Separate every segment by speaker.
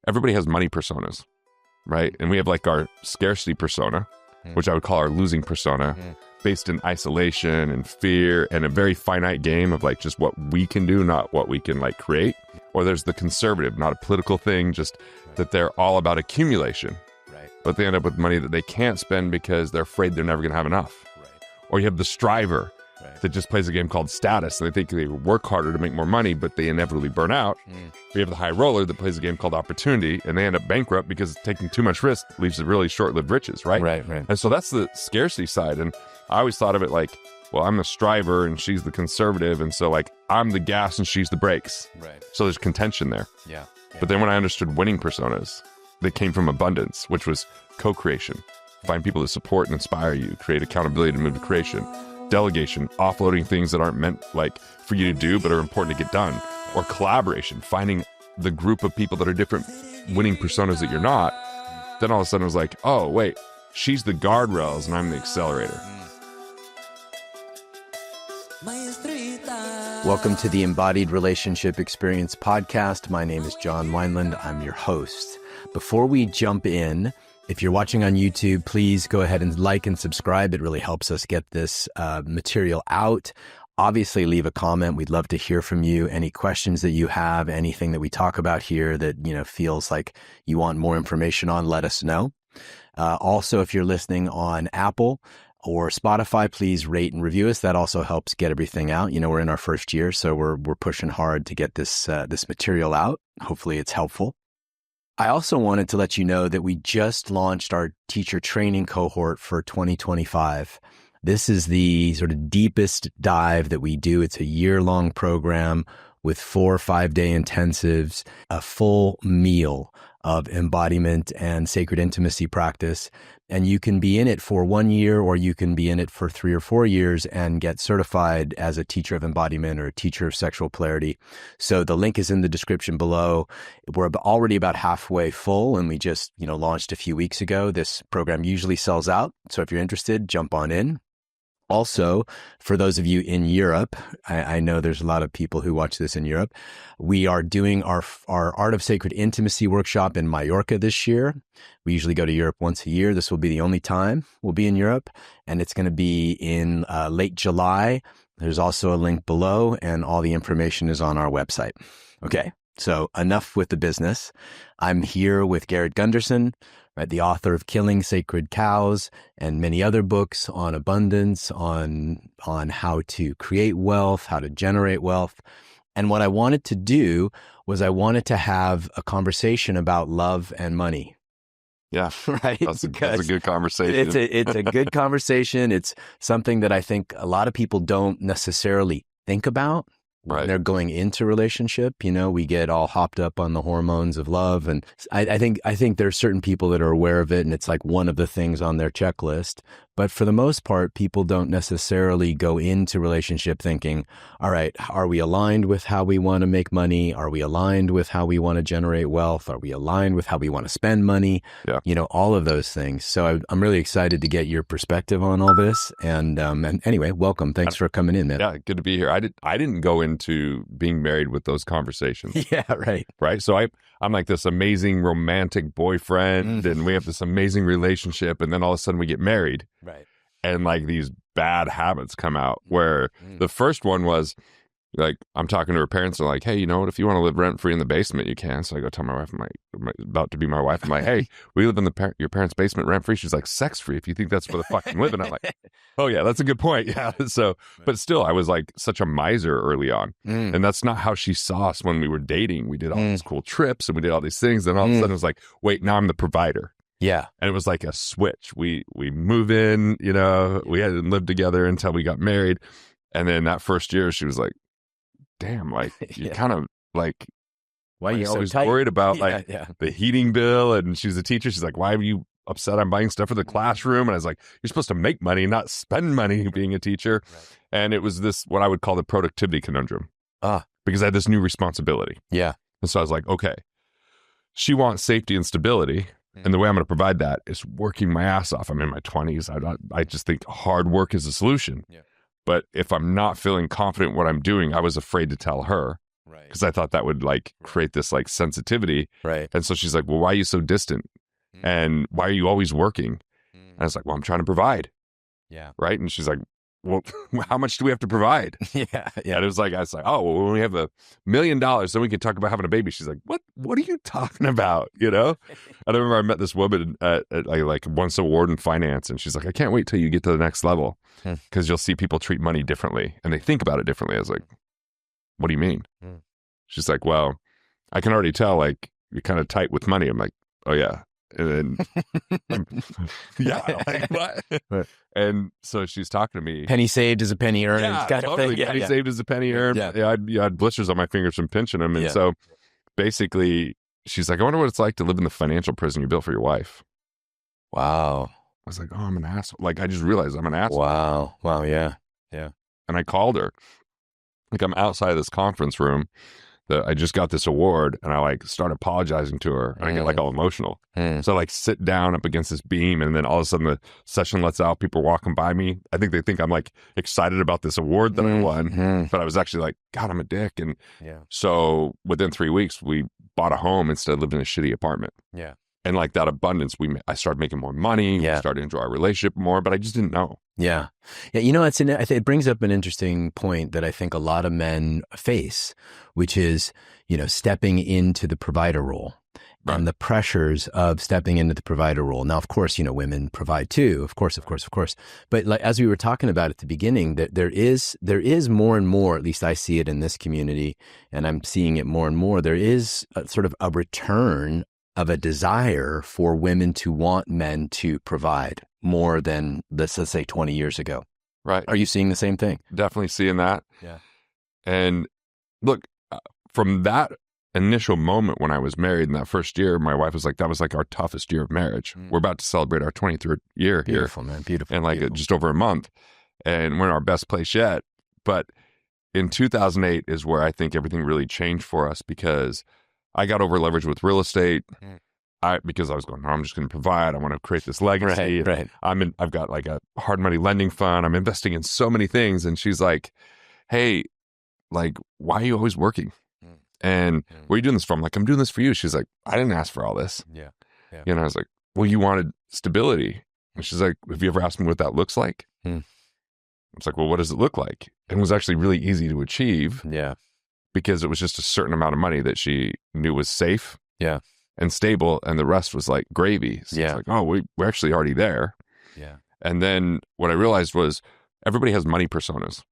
Speaker 1: everybody has money personas, right? And we have like our scarcity persona, which I would call our losing persona, based in isolation and fear and a very finite game of like just what we can do, not what we can like create. Or there's the conservative, not a political thing, just that they're all about accumulation.
Speaker 2: Right.
Speaker 1: But they end up with money that they can't spend because they're afraid they're never going to have enough.
Speaker 2: Right.
Speaker 1: Or you have the striver that just plays a game called status, and they think they work harder to make more money, but they inevitably burn out. We have the high roller that plays a game called opportunity, and they end up bankrupt because taking too much risk leaves to really short-lived riches, right?
Speaker 2: Right.
Speaker 1: And so that's the scarcity side. And I always thought of it like, well, I'm the striver and she's the conservative, and so like I'm the gas and she's the brakes.
Speaker 2: Right.
Speaker 1: So there's contention there.
Speaker 2: Yeah.
Speaker 1: But then when I understood winning personas, they came from abundance, which was co-creation. Find people that support and inspire you, create accountability to move to creation. Delegation, offloading things that aren't meant like for you to do, but are important to get done. Or collaboration, finding the group of people that are different winning personas that you're not. Then all of a sudden it was like, oh, wait, she's the guardrails and I'm the accelerator.
Speaker 2: Welcome to the Embodied Relationship Experience podcast. My name is John Wineland. I'm your host. Before we jump in, if you're watching on YouTube, please go ahead and like and subscribe. It really helps us get this material out. Obviously, leave a comment. We'd love to hear from you. Any questions that you have, anything that we talk about here that feels like you want more information on, let us know. Also, if you're listening on Apple or Spotify, please rate and review us. That also helps get everything out. We're in our first year, so we're pushing hard to get this material out. Hopefully, it's helpful. I also wanted to let you know that we just launched our teacher training cohort for 2025. This is the sort of deepest dive that we do. It's a year-long program with 4 or 5-day intensives, a full meal of embodiment and sacred intimacy practice. And you can be in it for 1 year, or you can be in it for 3 or 4 years and get certified as a teacher of embodiment or a teacher of sexual polarity. So the link is in the description below. We're already about halfway full, and we just, launched a few weeks ago. This program usually sells out. So if you're interested, jump on in. Also, for those of you in Europe, I know there's a lot of people who watch this in Europe. We are doing our Art of Sacred Intimacy workshop in Mallorca this year. We usually go to Europe once a year. This will be the only time we'll be in Europe, and it's going to be in late July. There's also a link below, and all the information is on our website. Okay, so enough with the business. I'm here with Garrett Gunderson, right, the author of Killing Sacred Cows and many other books on abundance, on how to create wealth, how to generate wealth. And what I wanted to do was I wanted to have a conversation about love and money.
Speaker 1: Yeah,
Speaker 2: right.
Speaker 1: That's a good conversation.
Speaker 2: It's a good conversation. It's something that I think a lot of people don't necessarily think about. Right. When they're going into relationship. We get all hopped up on the hormones of love. And I think there are certain people that are aware of it, and it's like one of the things on their checklist. But for the most part, people don't necessarily go into relationship thinking, all right, are we aligned with how we want to make money? Are we aligned with how we want to generate wealth? Are we aligned with how we want to spend money?
Speaker 1: Yeah.
Speaker 2: All of those things. So I'm really excited to get your perspective on all this. And anyway, welcome. Thanks for coming in, man.
Speaker 1: Yeah, good to be here. I didn't go into being married with those conversations.
Speaker 2: Yeah, right.
Speaker 1: Right. So I'm like this amazing romantic boyfriend, and we have this amazing relationship, and then all of a sudden we get married.
Speaker 2: Right.
Speaker 1: And like these bad habits come out where the first one was like, I'm talking to her parents and like, hey, you know what? If you want to live rent free in the basement, you can. So I go tell my wife, about to be my wife. I'm like, hey, we live in your parents' basement rent free. She's like, sex free. If you think that's where the fucking living. I'm like, oh yeah, that's a good point. Yeah. So, but still, I was like such a miser early on. And that's not how she saw us when we were dating. We did all these cool trips and we did all these things. Then all of a sudden it was like, wait, now I'm the provider.
Speaker 2: Yeah.
Speaker 1: And it was like a switch. We move in, we hadn't lived together until we got married. And then that first year she was like, damn, like you kind of like, why are you always so worried about the heating bill? And she's a teacher. She's like, why are you upset I'm buying stuff for the classroom? And I was like, you're supposed to make money, not spend money being a teacher. Right. And it was this, what I would call the productivity conundrum. Because I had this new responsibility.
Speaker 2: Yeah.
Speaker 1: And so I was like, okay, she wants safety and stability. And the way I'm going to provide that is working my ass off. I'm in my 20s. I just think hard work is a solution. Yeah. But if I'm not feeling confident in what I'm doing, I was afraid to tell her.
Speaker 2: Right.
Speaker 1: Because I thought that would like create this like sensitivity.
Speaker 2: Right.
Speaker 1: And so she's like, well, why are you so distant? And why are you always working? And I was like, well, I'm trying to provide.
Speaker 2: Yeah.
Speaker 1: Right. And she's like, well, how much do we have to provide?
Speaker 2: Yeah.
Speaker 1: And it was like, I was like, oh, well, when we have $1 million, then we can talk about having a baby. She's like, what are you talking about? You know? I remember I met this woman at like once award in finance, and she's like, I can't wait till you get to the next level because you'll see people treat money differently and they think about it differently. I was like, what do you mean? She's like, well, I can already tell like you're kind of tight with money. I'm like, oh yeah. And then, yeah, like what? Right. And so she's talking to me.
Speaker 2: Penny saved is a penny earned.
Speaker 1: Yeah,
Speaker 2: kind of thing.
Speaker 1: Penny saved is a penny earned.
Speaker 2: Yeah.
Speaker 1: I had blisters on my fingers from pinching them. And so basically, she's like, I wonder what it's like to live in the financial prison you built for your wife.
Speaker 2: Wow.
Speaker 1: I was like, oh, I'm an asshole. Like, I just realized I'm an asshole.
Speaker 2: Wow. Yeah.
Speaker 1: And I called her. Like, I'm outside of this conference room that I just got this award, and I like start apologizing to her, and I get like all emotional. So I like sit down up against this beam, and then all of a sudden the session lets out, people walking by me. I think they think I'm like excited about this award that I won, but I was actually like, God, I'm a dick. And so within 3 weeks, we bought a home instead of living in a shitty apartment. Yeah. And like that abundance, I started making more money. We started to enjoy our relationship more, but I just didn't know. Yeah.
Speaker 2: You know, it brings up an interesting point that I think a lot of men face, which is, you know, stepping into the provider role and the pressures of stepping into the provider role. Now, of course, you know, women provide too, of course. But like, as we were talking about at the beginning, that there is more and more, at least I see it in this community, and I'm seeing it more and more. There is sort of a return of a desire for women to want men to provide more than, let's say, 20 years ago.
Speaker 1: Right.
Speaker 2: Are you seeing the same thing?
Speaker 1: Definitely seeing that.
Speaker 2: Yeah.
Speaker 1: And look, from that initial moment when I was married in that first year, my wife was like, that was like our toughest year of marriage. We're about to celebrate our 23rd year here.
Speaker 2: Beautiful, man. Beautiful.
Speaker 1: And like
Speaker 2: beautiful.
Speaker 1: Just over a month. And we're in our best place yet. But in 2008 is where I think everything really changed for us, because I got over leveraged with real estate. Because I was going, no, I'm just going to provide. I want to create this legacy.
Speaker 2: Right.
Speaker 1: I've got like a hard money lending fund. I'm investing in so many things. And she's like, hey, like, why are you always working? And where are you doing this from? Like, I'm doing this for you. She's like, I didn't ask for all this. Yeah. You know, I was like, well, you wanted stability. And she's like, have you ever asked me what that looks like? I was like, well, what does it look like? And it was actually really easy to achieve. Yeah. Because it was just a certain amount of money that she knew was safe. Yeah. And stable, and the rest was like gravy. So it's like, oh, we're actually already there. Yeah. And then what I realized was everybody has money personas,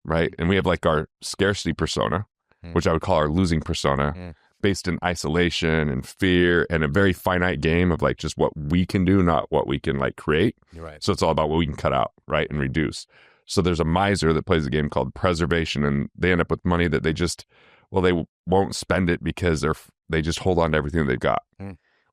Speaker 1: right? And we have like our scarcity persona, which I would call our losing persona, based in isolation and fear and a very finite game of like just what we can do, not what we can like create. Right. So it's all about what we can cut out, right, and reduce. So there's a miser that plays a game called preservation, and they end up with money that they just, they won't spend it because they just hold on to everything that they've got.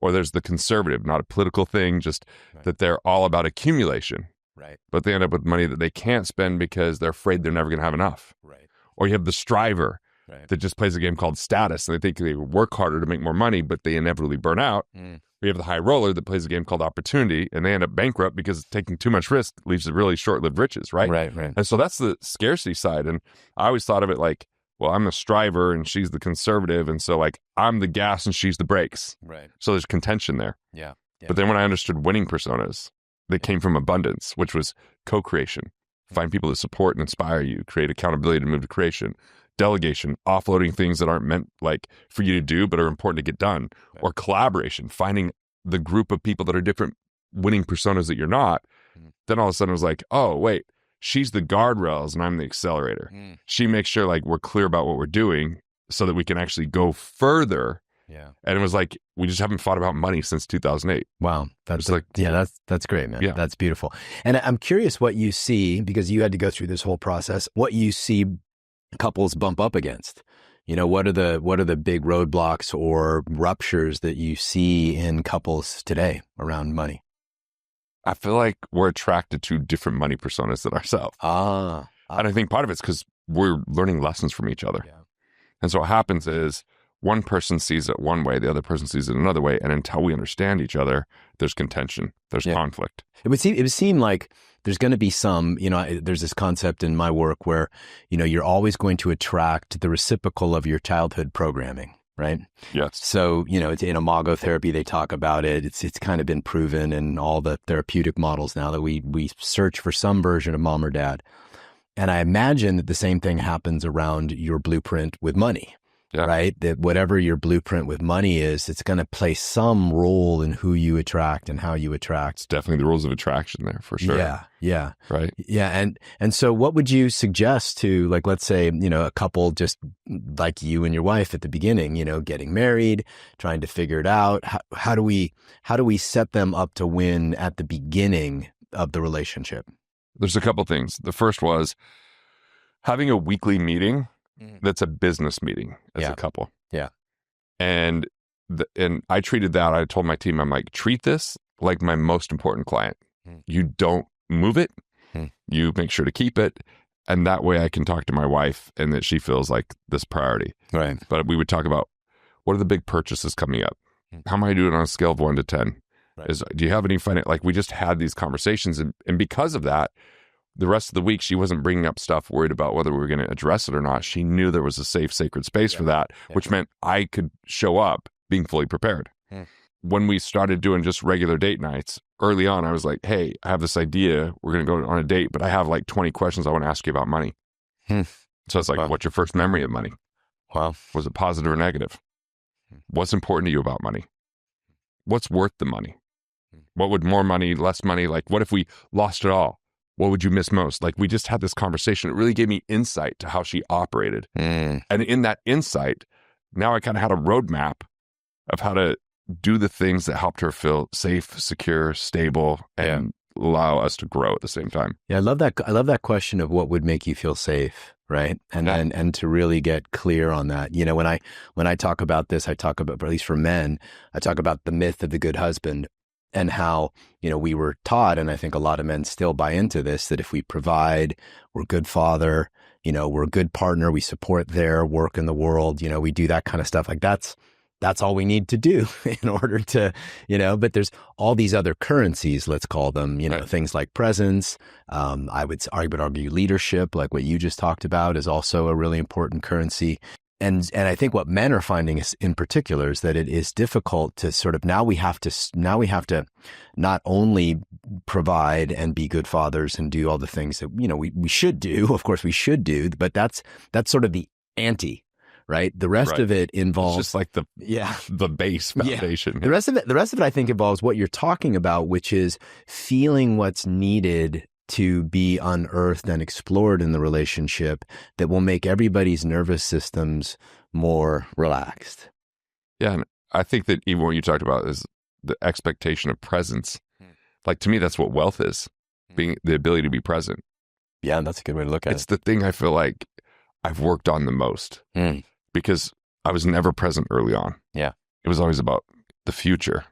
Speaker 1: Or there's the conservative, not a political thing, just that they're all about accumulation. Right. But they end up with money that they can't spend because they're afraid they're never going to have enough. Right. Or you have the striver that just plays a game called status, and they think they work harder to make more money, but they inevitably burn out. We have the high roller that plays a game called opportunity, and they end up bankrupt because taking too much risk leaves really short-lived riches, right? Right. And so that's the scarcity side. And I always thought of it like, well, I'm the striver and she's the conservative, and so like I'm the gas and she's the brakes. Right. So there's contention there. Yeah. But then when I understood winning personas, they came from abundance, which was co-creation. Find people that support and inspire you, create accountability to move to creation. Delegation, offloading things that aren't meant like for you to do but are important to get done. Or collaboration, finding the group of people that are different winning personas that you're not. Then all of a sudden it was like, oh wait, she's the guardrails and I'm the accelerator. She makes sure like we're clear about what we're doing so that we can actually go further. Yeah. And it was like, we just haven't fought about money since 2008. Wow. That's great, man. Yeah. That's beautiful. And I'm curious what you see, because you had to go through this whole process, what you see couples bump up against. You know, what are the big roadblocks or ruptures that you see in couples today around money? I feel like we're attracted to different money personas than ourselves. And I think part of it's because we're learning lessons from each other. Yeah. And so what happens is one person sees it one way, the other person sees it another way. And until we understand each other, there's contention, there's conflict. It would seem like
Speaker 2: there's going to be some, there's this concept in my work where, you're always going to attract the reciprocal of your childhood programming, right?
Speaker 1: Yes.
Speaker 2: So, it's in imago therapy, they talk about it. It's kind of been proven in all the therapeutic models now that we search for some version of mom or dad. And I imagine that the same thing happens around your blueprint with money, right? That whatever your blueprint with money is, it's going to play some role in who you attract and how you attract.
Speaker 1: It's definitely the rules of attraction there for sure.
Speaker 2: Yeah.
Speaker 1: Right.
Speaker 2: Yeah. And so what would you suggest to, like, let's say, a couple just like you and your wife at the beginning, getting married, trying to figure it out. How do we set them up to win at the beginning of the relationship?
Speaker 1: There's a couple things. The first was having a weekly meeting that's a business meeting as a couple.
Speaker 2: Yeah.
Speaker 1: And I treated that, I told my team, I'm like, treat this like my most important client. You don't move it. You make sure to keep it. And that way I can talk to my wife and that she feels like this priority.
Speaker 2: Right.
Speaker 1: But we would talk about, what are the big purchases coming up? How am I doing on a scale of 1 to 10? Right. Do you have any financial, like, we just had these conversations, and because of that, the rest of the week, she wasn't bringing up stuff worried about whether we were going to address it or not. She knew there was a safe, sacred space for that, which meant I could show up being fully prepared. When we started doing just regular date nights, early on, I was like, hey, I have this idea. We're going to go on a date, but I have like 20 questions I want to ask you about money. So it's like, what's your first memory of money?
Speaker 2: Wow.
Speaker 1: Was it positive or negative? What's important to you about money? What's worth the money? What would more money, less money? Like, what if we lost it all? What would you miss most? Like, we just had this conversation. It really gave me insight to how she operated. And in that insight, now I kind of had a roadmap of how to do the things that helped her feel safe, secure, stable, and allow us to grow at the same time.
Speaker 2: Yeah, I love that. I love that question of what would make you feel safe, right? And to really get clear on that. When I talk about this, I talk about, at least for men, I talk about the myth of the good husband. And how, we were taught, and I think a lot of men still buy into this, that if we provide, we're a good father, we're a good partner, we support their work in the world, we do that kind of stuff. Like that's all we need to do in order to, but there's all these other currencies, let's call them, things like presence. I would argue leadership, like what you just talked about, is also a really important currency. And I think what men are finding is, in particular, is that it is difficult to sort of, now we have to not only provide and be good fathers and do all the things that, we should do, of course we should do, but that's sort of the ante, right? The rest of it involves
Speaker 1: it's just like the base foundation.
Speaker 2: The rest of it, I think, involves what you're talking about, which is feeling what's needed to be unearthed and explored in the relationship that will make everybody's nervous systems more relaxed.
Speaker 1: Yeah. And I think that even what you talked about is the expectation of presence. Like, to me, that's what wealth is, being the ability to be present.
Speaker 2: Yeah. That's a good way to look at it.
Speaker 1: It's the thing I feel like I've worked on the most because I was never present early on.
Speaker 2: Yeah.
Speaker 1: It was always about the future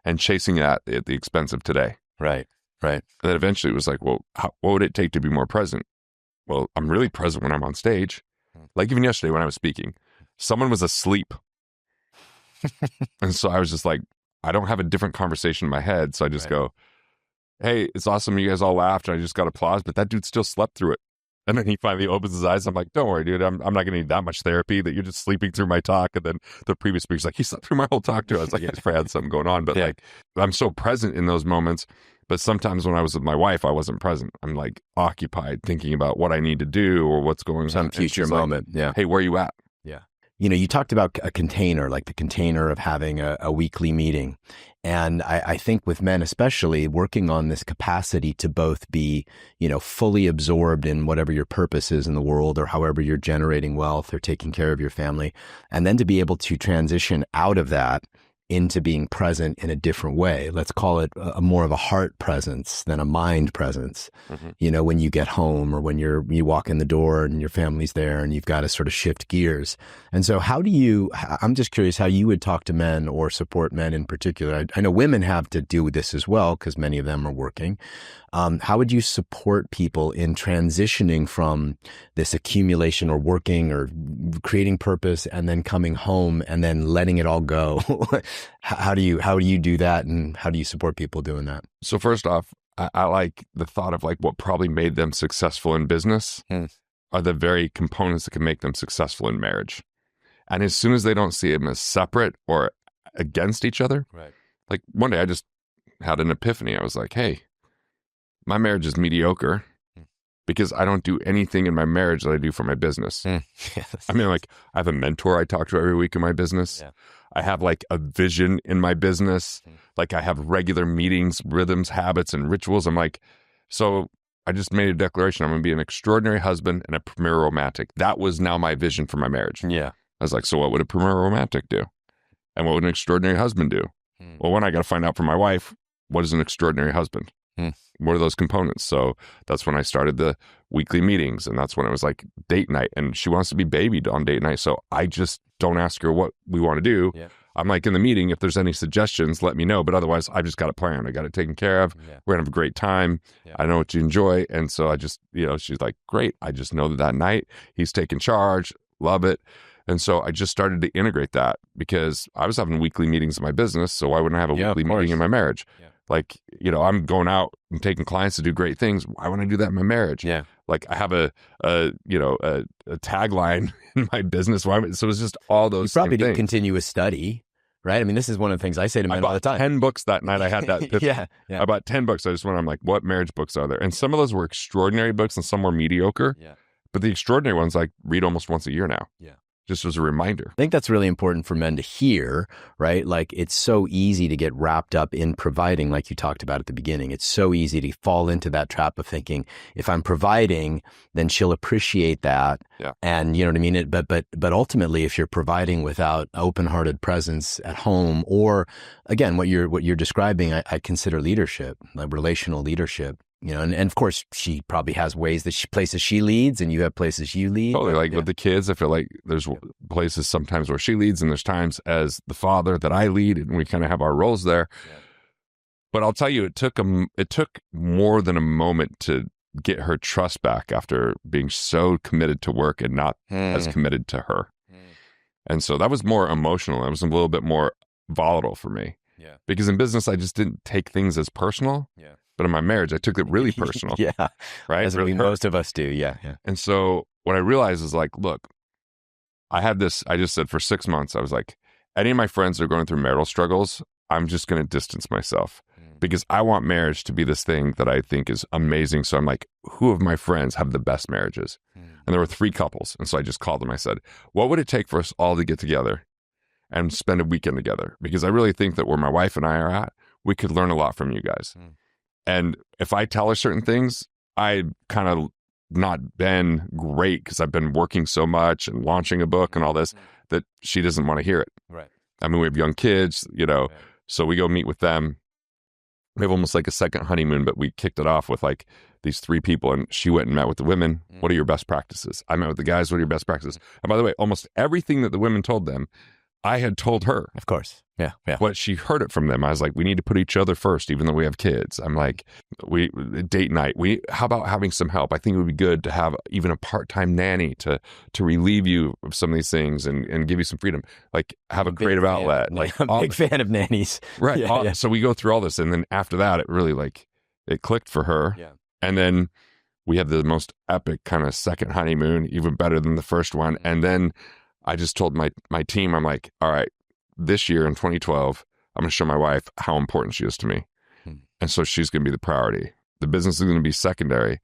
Speaker 1: and chasing that at the expense of today.
Speaker 2: Right.
Speaker 1: And then eventually it was like, well, what would it take to be more present? Well, I'm really present when I'm on stage. Like even yesterday when I was speaking, someone was asleep. And so I was just like, I don't have a different conversation in my head. So I just go, hey, it's awesome. You guys all laughed and I just got applause, but that dude still slept through it. And then he finally opens his eyes. I'm like, don't worry, dude. I'm not going to need that much therapy that you're just sleeping through my talk. And then the previous speaker's like, he slept through my whole talk too. I was like, I just probably had something going on. But like, I'm so present in those moments. But sometimes when I was with my wife, I wasn't present. I'm like occupied thinking about what I need to do or what's going on.
Speaker 2: Some future moment.
Speaker 1: Like, hey, where are you at?
Speaker 2: Yeah. You talked about a container, like the container of having a weekly meeting. And I think with men, especially, working on this capacity to both be, fully absorbed in whatever your purpose is in the world or however you're generating wealth or taking care of your family, and then to be able to transition out of that into being present in a different way. Let's call it a more of a heart presence than a mind presence. When you get home or when you walk in the door and your family's there and you've got to sort of shift gears. And so I'm just curious how you would talk to men or support men in particular. I know women have to do with this as well because many of them are working. How would you support people in transitioning from this accumulation or working or creating purpose and then coming home and then letting it all go? How do you do that, and how do you support people doing that?
Speaker 1: So first off, I like the thought of like what probably made them successful in business are the very components that can make them successful in marriage. And as soon as they don't see them as separate or against each other, like one day I just had an epiphany. I was like, hey, my marriage is mediocre because I don't do anything in my marriage that I do for my business. I mean, like I have a mentor I talk to every week in my business. I have like a vision in my business. Like I have regular meetings, rhythms, habits, and rituals. I'm like, so I just made a declaration. I'm going to be an extraordinary husband and a premier romantic. That was now my vision for my marriage. I was like, so what would a premier romantic do? And what would an extraordinary husband do? Well, one, I got to find out from my wife, what is an extraordinary husband? What are those components? So that's when I started the weekly meetings. And that's when it was like date night. And she wants to be babied on date night. So I just don't ask her what we want to do. I'm like, in the meeting, if there's any suggestions, let me know. But otherwise, I've just got a plan. I got it taken care of. We're going to have a great time. I know what you enjoy. And so I just, she's like, great. I just know that night he's taking charge. Love it. And so I just started to integrate that because I was having weekly meetings in my business. So why wouldn't I have a weekly meeting in my marriage? Like, I'm going out and taking clients to do great things. Why wouldn't I do that in my marriage? Like I have a tagline in my business. So it's just all those.
Speaker 2: You probably
Speaker 1: same
Speaker 2: do
Speaker 1: things.
Speaker 2: continuous study, right? I mean, this is one of the things I say to men all the time.
Speaker 1: 10 books that night. I had that. I bought 10 books. I just went, I'm like, what marriage books are there? And some of those were extraordinary books and some were mediocre. But the extraordinary ones, I read almost once a year now. Just as a reminder.
Speaker 2: I think that's really important for men to hear, right? Like it's so easy to get wrapped up in providing, like you talked about at the beginning. It's so easy to fall into that trap of thinking, if I'm providing, then she'll appreciate that. And you know what I mean? But ultimately, if you're providing without open-hearted presence at home, or again, what you're describing, I consider leadership, like relational leadership. And of course, she probably has places she leads, and you have places you lead.
Speaker 1: Totally. Like with the kids, I feel like there's places sometimes where she leads, and there's times as the father that I lead, and we kind of have our roles there. But I'll tell you, it took more than a moment to get her trust back after being so committed to work and not as committed to her. And so that was more emotional. It was a little bit more volatile for me. Because in business, I just didn't take things as personal. But in my marriage, I took it really personal. Right?
Speaker 2: As really most of us do.
Speaker 1: And so what I realized is like, look, I had this, I just said for 6 months, I was like, any of my friends that are going through marital struggles, I'm just going to distance myself because I want marriage to be this thing that I think is amazing. So I'm like, who of my friends have the best marriages? And there were 3 couples. And so I just called them. I said, what would it take for us all to get together and spend a weekend together? Because I really think that where my wife and I are at, we could learn a lot from you guys. And if I tell her certain things, I kind of not been great because I've been working so much and launching a book and all this that she doesn't want to hear it. I mean, we have young kids, so we go meet with them. We have almost like a second honeymoon, but we kicked it off with like these 3 people, and she went and met with the women. What are your best practices? I met with the guys. What are your best practices? And by the way, almost everything that the women told them, I had told her.
Speaker 2: Of course.
Speaker 1: What she heard it from them. I was like, we need to put each other first, even though we have kids. I'm like, date night. How about having some help? I think it would be good to have even a part-time nanny to relieve you of some of these things and give you some freedom. Like have a creative outlet. Like
Speaker 2: I'm a big fan of nannies.
Speaker 1: Right. So we go through all this. And then after that, it really it clicked for her. And then we had the most epic kind of second honeymoon, even better than the first one. And then I just told my team, I'm like, all right, this year in 2012, I'm going to show my wife how important she is to me. And so she's going to be the priority. The business is going to be secondary,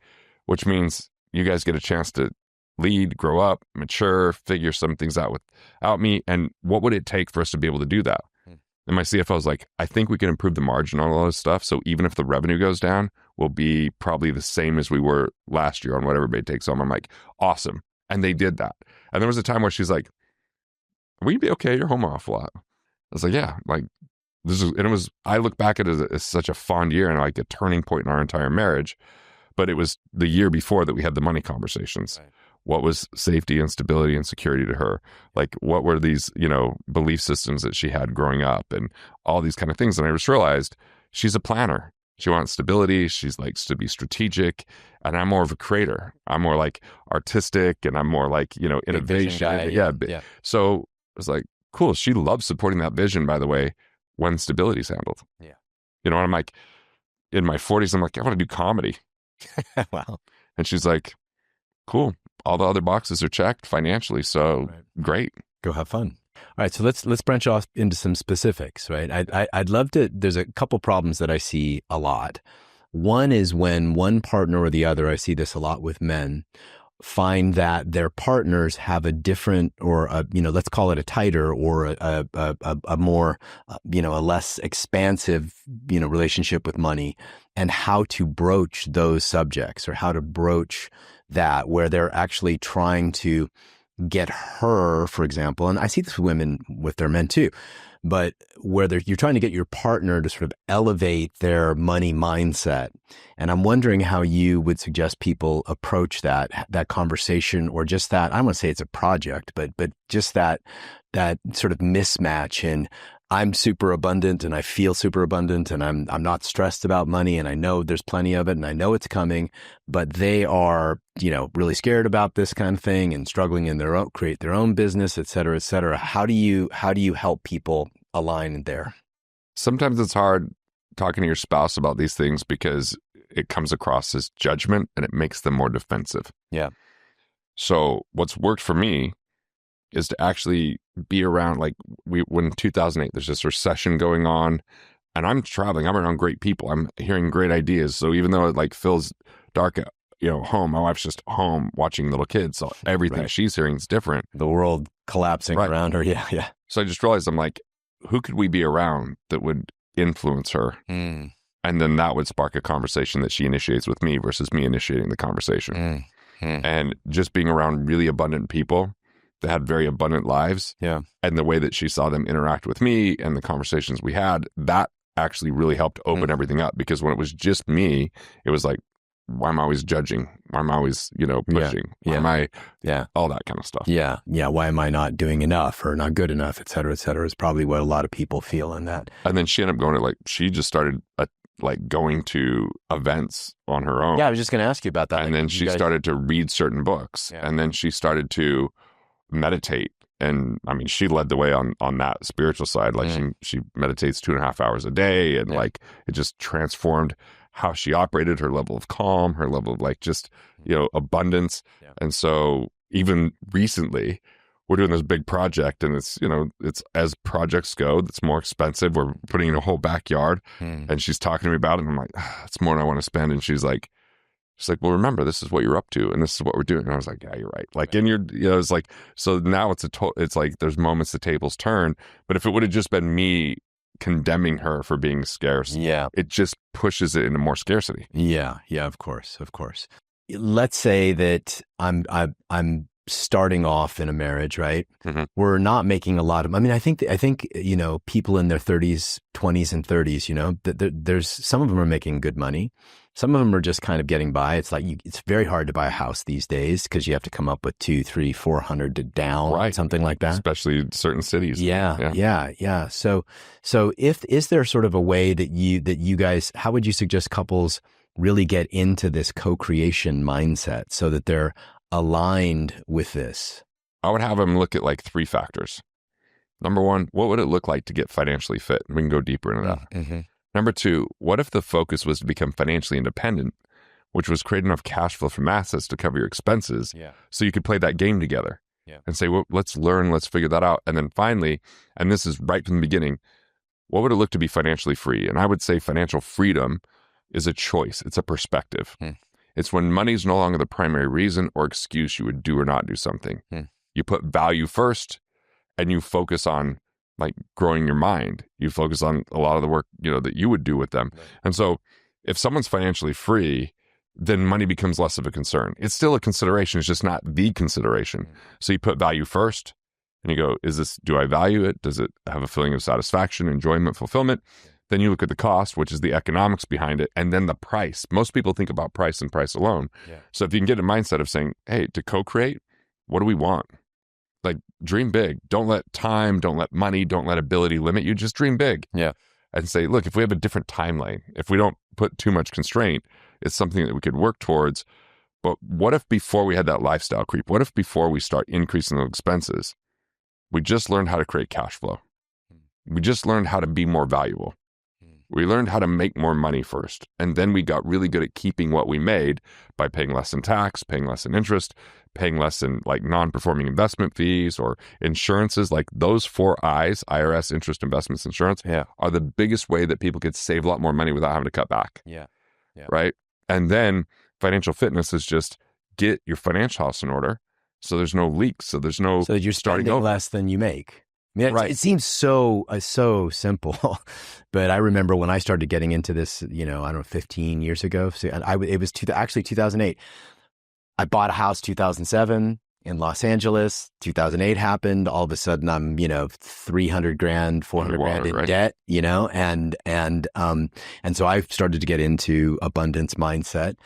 Speaker 1: which means you guys get a chance to lead, grow up, mature, figure some things out without me. And what would it take for us to be able to do that? And my CFO was like, I think we can improve the margin on all this stuff. So even if the revenue goes down, we'll be probably the same as we were last year on what everybody takes home. I'm like, awesome. And they did that. And there was a time where she's like, will you be okay? You're home an awful lot. I was like, yeah, like I look back at it as such a fond year and like a turning point in our entire marriage. But it was the year before that we had the money conversations. What was safety and stability and security to her? Like, what were these, belief systems that she had growing up and all these kind of things? And I just realized she's a planner. She wants stability. She's likes to be strategic. And I'm more of a creator. I'm more like artistic and I'm more like, innovation.
Speaker 2: Yeah.
Speaker 1: So it was like, cool. She loves supporting that vision, by the way, when stability's handled. And I'm like, in my 40s, I'm like, I want to do comedy.
Speaker 2: Wow.
Speaker 1: And she's like, cool. All the other boxes are checked financially. So great.
Speaker 2: Go have fun. All right. So let's branch off into some specifics, right? I'd love to, there's a couple problems that I see a lot. One is when one partner or the other, I see this a lot with men, find that their partners have a different, or a, let's call it a tighter or a more, a less expansive, relationship with money, and how to broach those subjects, or how to broach that, where they're actually trying to get her, for example, and I see this with women with their men too, but where you're trying to get your partner to sort of elevate their money mindset. And I'm wondering how you would suggest people approach that conversation, or just that, I don't want to say it's a project, but just that sort of mismatch in, I'm super abundant and I feel super abundant and I'm not stressed about money and I know there's plenty of it and I know it's coming, but they are, really scared about this kind of thing and struggling in create their own business, et cetera, et cetera. How do you help people align there?
Speaker 1: Sometimes it's hard talking to your spouse about these things because it comes across as judgment and it makes them more defensive.
Speaker 2: Yeah.
Speaker 1: So what's worked for me is to actually be around, like when in 2008, there's this recession going on and I'm traveling, I'm around great people. I'm hearing great ideas. So even though it like feels dark at, home, my wife's just home watching little kids. So everything she's hearing is different.
Speaker 2: The world collapsing around her. Yeah. Yeah.
Speaker 1: So I just realized, I'm like, who could we be around that would influence her? And then that would spark a conversation that she initiates with me versus me initiating the conversation. And just being around really abundant people that had very abundant lives.
Speaker 2: Yeah.
Speaker 1: And the way that she saw them interact with me and the conversations we had, that actually really helped open everything up. Because when it was just me, it was like, why am I always judging? Why am I always, pushing? Why am I, all that kind of stuff.
Speaker 2: Yeah. Yeah. Why am I not doing enough or not good enough, et cetera, is probably what a lot of people feel in that.
Speaker 1: And then she ended up going to she just started going to events on her own.
Speaker 2: Yeah. I was just going to ask you about that.
Speaker 1: And then she started to read certain books and then she started to meditate. And I mean, she led the way on that spiritual side. Like she meditates 2.5 hours a day, and it just transformed how she operated, her level of calm, her level of abundance. Yeah. And so even recently we're doing this big project, and it's as projects go, it's more expensive. We're putting in a whole backyard and she's talking to me about it. And I'm like, it's more than I want to spend. And she's like, well, remember, this is what you're up to and this is what we're doing. And I was like, yeah, you're right. And it's like, so now it's like, there's moments the tables turn, but if it would have just been me condemning her for being scarce, it just pushes it into more scarcity.
Speaker 2: Yeah. Yeah. Of course. Let's say that I'm starting off in a marriage, right? We're not making a lot of, I think, people in their 30s, 20s and 30s, there's some of them are making good money. Some of them are just kind of getting by. It's like, it's very hard to buy a house these days because you have to come up with 200, 300, 400 to down, something like that.
Speaker 1: Especially in certain cities.
Speaker 2: Yeah. So is there sort of a way that you guys, how would you suggest couples really get into this co-creation mindset so that they're aligned with this?
Speaker 1: I would have them look at 3 factors. Number 1, what would it look like to get financially fit? We can go deeper into that. Number 2, what if the focus was to become financially independent, which was create enough cash flow from assets to cover your expenses so you could play that game together and say, well, let's learn, let's figure that out. And then finally, and this is right from the beginning, what would it look to be financially free? And I would say financial freedom is a choice. It's a perspective. It's when money is no longer the primary reason or excuse you would do or not do something. You put value first and you focus on growing your mind. You focus on a lot of the work, that you would do with them. Right. And so if someone's financially free, then money becomes less of a concern. It's still a consideration. It's just not the consideration. So you put value first and you go, do I value it? Does it have a feeling of satisfaction, enjoyment, fulfillment? Then you look at the cost, which is the economics behind it, and then the price. Most people think about price and price alone. So if you can get a mindset of saying, hey, to co-create, what do we want? Dream big. Don't let time, don't let money, don't let ability limit you. Just dream big. And say, look, if we have a different timeline, if we don't put too much constraint, it's something that we could work towards. But what if before we had that lifestyle creep, what if before we start increasing those expenses, we just learned how to create cash flow? We just learned how to be more valuable. We learned how to make more money first. And then we got really good at keeping what we made by paying less in tax, paying less in interest, paying less in like non-performing investment fees or insurances. Like those 4 I's, IRS, interest, investments, insurance, are the biggest way that people could save a lot more money without having to cut back.
Speaker 2: Yeah.
Speaker 1: Right. And then financial fitness is just get your financial house in order. So there's no leaks. So there's no
Speaker 2: So you're
Speaker 1: starting
Speaker 2: spending
Speaker 1: over.
Speaker 2: less than you make. I mean,
Speaker 1: Right.
Speaker 2: It seems so simple, but I remember when I started getting into this, I don't know, 15 years ago. So it was actually 2008. I bought a house 2007 in Los Angeles. 2008 happened. All of a sudden, I'm 300 grand, 400 grand in debt. And so I started to get into abundance mindset,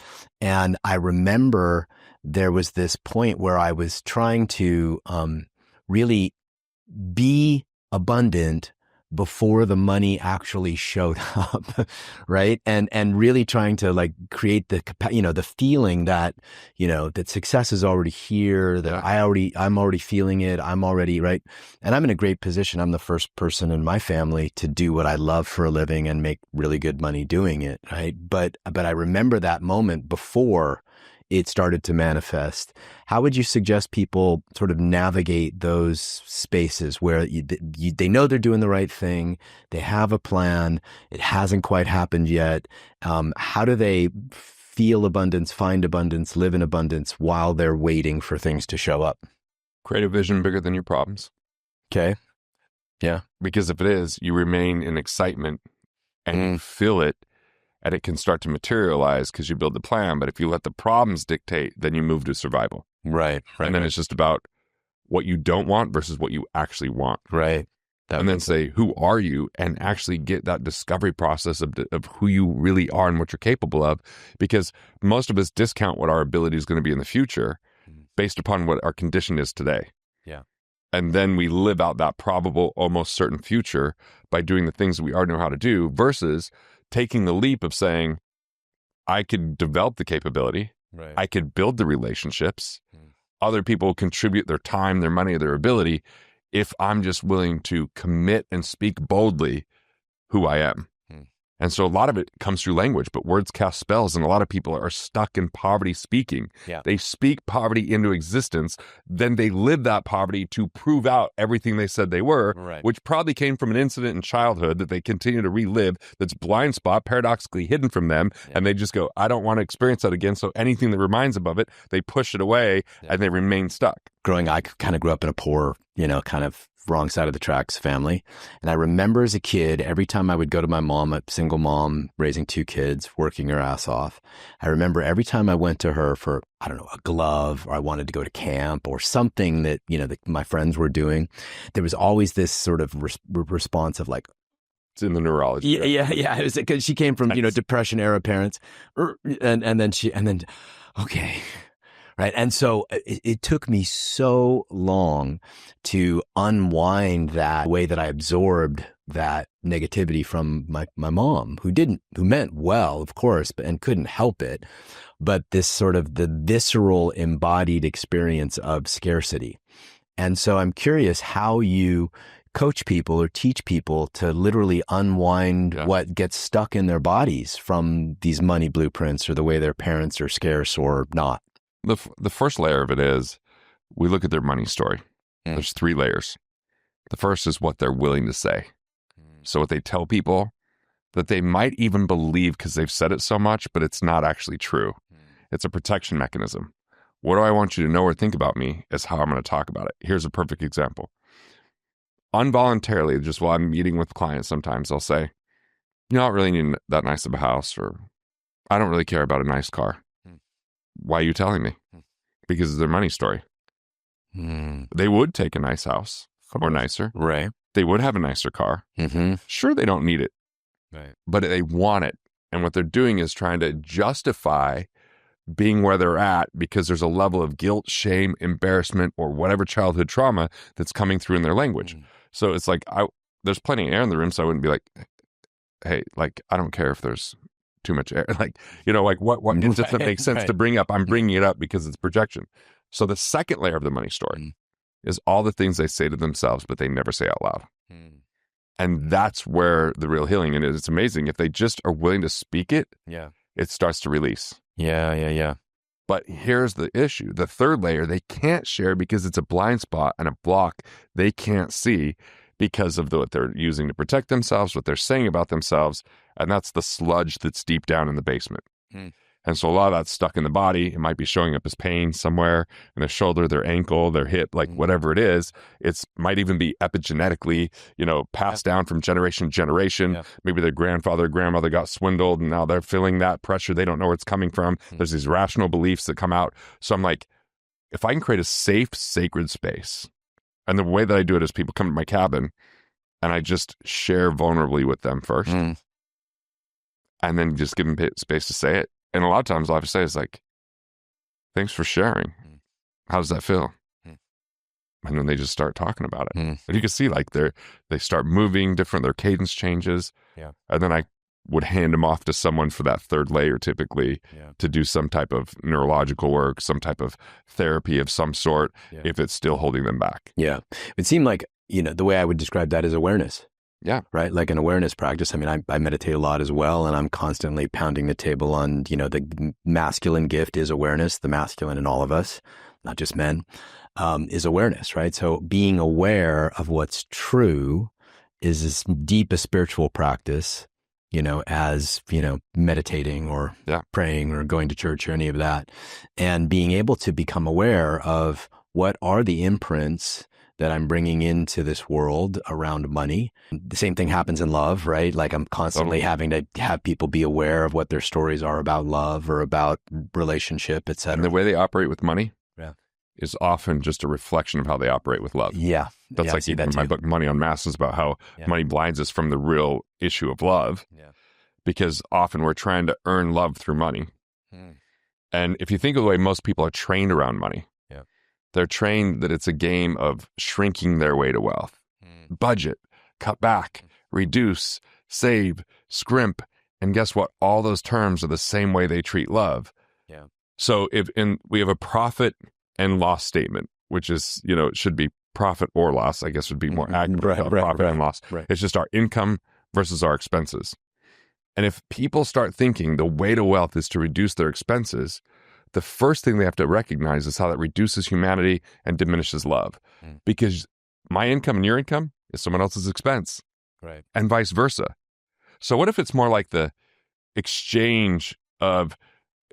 Speaker 2: and I remember there was this point where I was trying to really be abundant before the money actually showed up, right? And really trying to like create the feeling that that success is already here, that I'm already feeling it, I'm already right, and I'm in a great position. I'm the first person in my family to do what I love for a living and make really good money doing it, right? But I remember that moment before it started to manifest. How would you suggest people sort of navigate those spaces where they know they're doing the right thing, they have a plan, it hasn't quite happened yet? How do they feel abundance, find abundance, live in abundance while they're waiting for things to show up?
Speaker 1: Create a vision bigger than your problems.
Speaker 2: Okay. Yeah.
Speaker 1: Because if it is, you remain in excitement and you feel it, and it can start to materialize because you build the plan. But if you let the problems dictate, then you move to survival.
Speaker 2: Right.
Speaker 1: And then it's just about what you don't want versus what you actually want.
Speaker 2: Right.
Speaker 1: And then say, who are you? And actually get that discovery process of who you really are and what you're capable of. Because most of us discount what our ability is going to be in the future based upon what our condition is today.
Speaker 2: Yeah.
Speaker 1: And then we live out that probable, almost certain future by doing the things that we already know how to do versus taking the leap of saying, I could develop the capability.
Speaker 2: Right.
Speaker 1: I could build the relationships. Other people contribute their time, their money, their ability if I'm just willing to commit and speak boldly who I am. And so a lot of it comes through language, but words cast spells. And a lot of people are stuck in poverty speaking.
Speaker 2: Yeah.
Speaker 1: They speak poverty into existence. Then they live that poverty to prove out everything they said they were, which probably came from an incident in childhood that they continue to relive that's blind spot, paradoxically hidden from them. Yeah. And they just go, I don't want to experience that again. So anything that reminds them of it, they push it away and they remain stuck.
Speaker 2: I kind of grew up in a poor, kind of wrong side of the tracks family. And I remember as a kid, every time I would go to my mom, a single mom, raising 2 kids, working her ass off. I remember every time I went to her for, I don't know, a glove, or I wanted to go to camp or something that, that my friends were doing, there was always this sort of response of like,
Speaker 1: it's in the neurology.
Speaker 2: Yeah. It was because she came from, Depression era parents. And then, okay. Right. And so it took me so long to unwind that way that I absorbed that negativity from my mom, who meant well, of course, and couldn't help it. But this sort of the visceral embodied experience of scarcity. And so I'm curious how you coach people or teach people to literally unwind what gets stuck in their bodies from these money blueprints or the way their parents are scarce or not.
Speaker 1: The first layer of it is we look at their money story. There's 3 layers. The first is what they're willing to say. So what they tell people that they might even believe because they've said it so much, but it's not actually true. It's a protection mechanism. What do I want you to know or think about me is how I'm going to talk about it. Here's a perfect example. Involuntarily, just while I'm meeting with clients, sometimes I'll say, I don't really need that nice of a house, or I don't really care about a nice car. Why are you telling me? Because of their money story. They would take a nice house or nicer.
Speaker 2: Right.
Speaker 1: They would have a nicer car. Sure, they don't need it.
Speaker 2: Right.
Speaker 1: But they want it. And what they're doing is trying to justify being where they're at because there's a level of guilt, shame, embarrassment, or whatever childhood trauma that's coming through in their language. So it's like, there's plenty of air in the room, so I wouldn't be like, hey, like, I don't care if there's too much air. Like, what it doesn't make sense to bring up. I'm bringing it up because it's projection. So the second layer of the money story is all the things they say to themselves, but they never say out loud. And that's where the real healing is. It's amazing. If they just are willing to speak it, it starts to release.
Speaker 2: Yeah.
Speaker 1: But here's the issue. The third layer, they can't share because it's a blind spot and a block they can't see because of what they're using to protect themselves, what they're saying about themselves. And that's the sludge that's deep down in the basement. And so a lot of that's stuck in the body. It might be showing up as pain somewhere in their shoulder, their ankle, their hip, like whatever it is. It might even be epigenetically, passed down from generation to generation. Maybe their grandfather, grandmother got swindled and now they're feeling that pressure. They don't know where it's coming from. There's these rational beliefs that come out. So I'm like, if I can create a safe, sacred space, and the way that I do it is people come to my cabin and I just share vulnerably with them first and then just give them space to say it. And a lot of times all I have to say is like, thanks for sharing. How does that feel? And then they just start talking about it. And you can see like they start moving different, their cadence changes. And then I would hand them off to someone for that third layer typically to do some type of neurological work, some type of therapy of some sort, if it's still holding them back.
Speaker 2: Yeah. It seemed like, the way I would describe that is awareness.
Speaker 1: Yeah.
Speaker 2: Right. Like an awareness practice. I mean, I meditate a lot as well, and I'm constantly pounding the table on, the masculine gift is awareness. The masculine in all of us, not just men, is awareness, right? So being aware of what's true is as deep a spiritual practice, as, meditating or praying or going to church or any of that. And being able to become aware of what are the imprints that I'm bringing into this world around money. The same thing happens in love, right? Like I'm constantly having to have people be aware of what their stories are about love or about relationship, et cetera.
Speaker 1: And the way they operate with money is often just a reflection of how they operate with love.
Speaker 2: Yeah.
Speaker 1: That's like even my book, Money on Mass, is about how money blinds us from the real issue of love. Because often we're trying to earn love through money. And if you think of the way most people are trained around money, they're trained that it's a game of shrinking their way to wealth. Budget, cut back, reduce, save, scrimp. And guess what? All those terms are the same way they treat love. So we have a profit and loss statement, which is, it should be profit or loss, I guess would be more accurate. Profit and loss. It's just our income versus our expenses. And if people start thinking the way to wealth is to reduce their expenses, the first thing they have to recognize is how that reduces humanity and diminishes love. Because my income and your income is someone else's expense. And vice versa. So what if it's more like the exchange of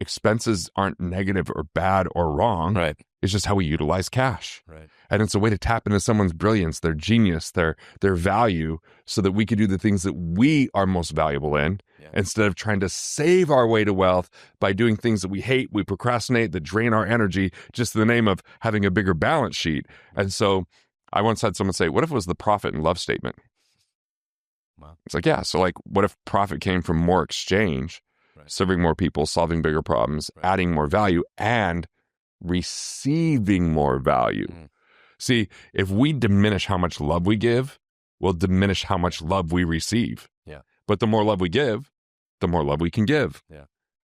Speaker 1: expenses aren't negative or bad or wrong. It's just how we utilize cash. And it's a way to tap into someone's brilliance, their genius, their value, so that we can do the things that we are most valuable in, instead of trying to save our way to wealth by doing things that we hate, we procrastinate, that drain our energy, just in the name of having a bigger balance sheet. And so I once had someone say, what if it was the profit and love statement? It's like, so like, what if profit came from more exchange, serving more people, solving bigger problems, adding more value, and receiving more value? See, if we diminish how much love we give, we'll diminish how much love we receive. But the more love we give, the more love we can give.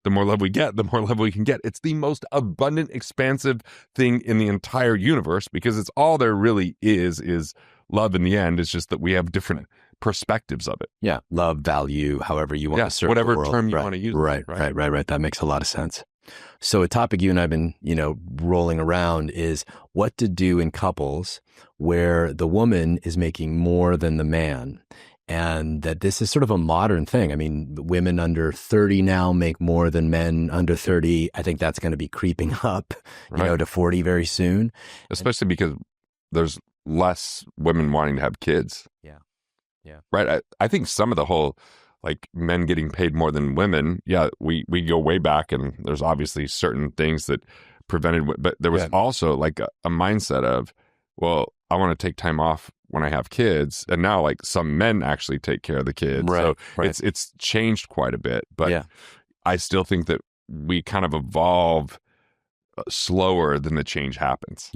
Speaker 1: The more love we get, the more love we can get. It's the most abundant, expansive thing in the entire universe, because it's all there really is love in the end. It's just that we have different perspectives of it.
Speaker 2: Love, value, however you want to serve
Speaker 1: whatever
Speaker 2: the world.
Speaker 1: term you want to use.
Speaker 2: Right. That makes a lot of sense. So a topic you and I have been, rolling around is what to do in couples where the woman is making more than the man. And that this is sort of a modern thing. I mean, women under 30 now make more than men under 30. I think that's going to be creeping up, to 40 very soon.
Speaker 1: Especially because there's less women wanting to have kids. Right. I think some of the whole, like, men getting paid more than women. We go way back, and there's obviously certain things that prevented, but there was also like a mindset of, well, I want to take time off when I have kids. And now, like, some men actually take care of the kids. So it's changed quite a bit, but I still think that we kind of evolve slower than the change happens.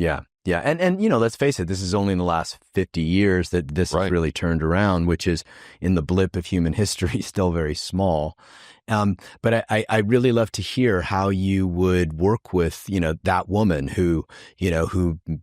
Speaker 2: And let's face it, this is only in the last 50 years that this has really turned around, which is, in the blip of human history, still very small. But I really love to hear how you would work with, that woman who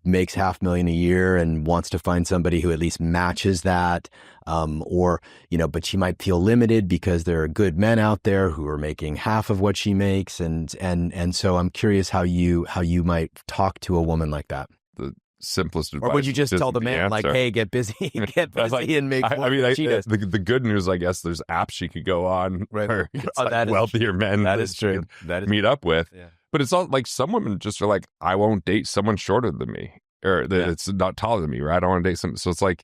Speaker 2: makes $500,000 a year and wants to find somebody who at least matches that. But she might feel limited because there are good men out there who are making half of what she makes. And so I'm curious how you might talk to a woman like that.
Speaker 1: The simplest advice.
Speaker 2: Or would you just tell the man, like, hey, get busy and make what she does?
Speaker 1: The good news, I guess, there's apps she could go on where it's wealthier men
Speaker 2: that is true.
Speaker 1: Meet up with.
Speaker 2: Yeah.
Speaker 1: But it's all like some women just are like, I won't date someone shorter than me, or it's not taller than me, right? I don't want to date someone. So it's like,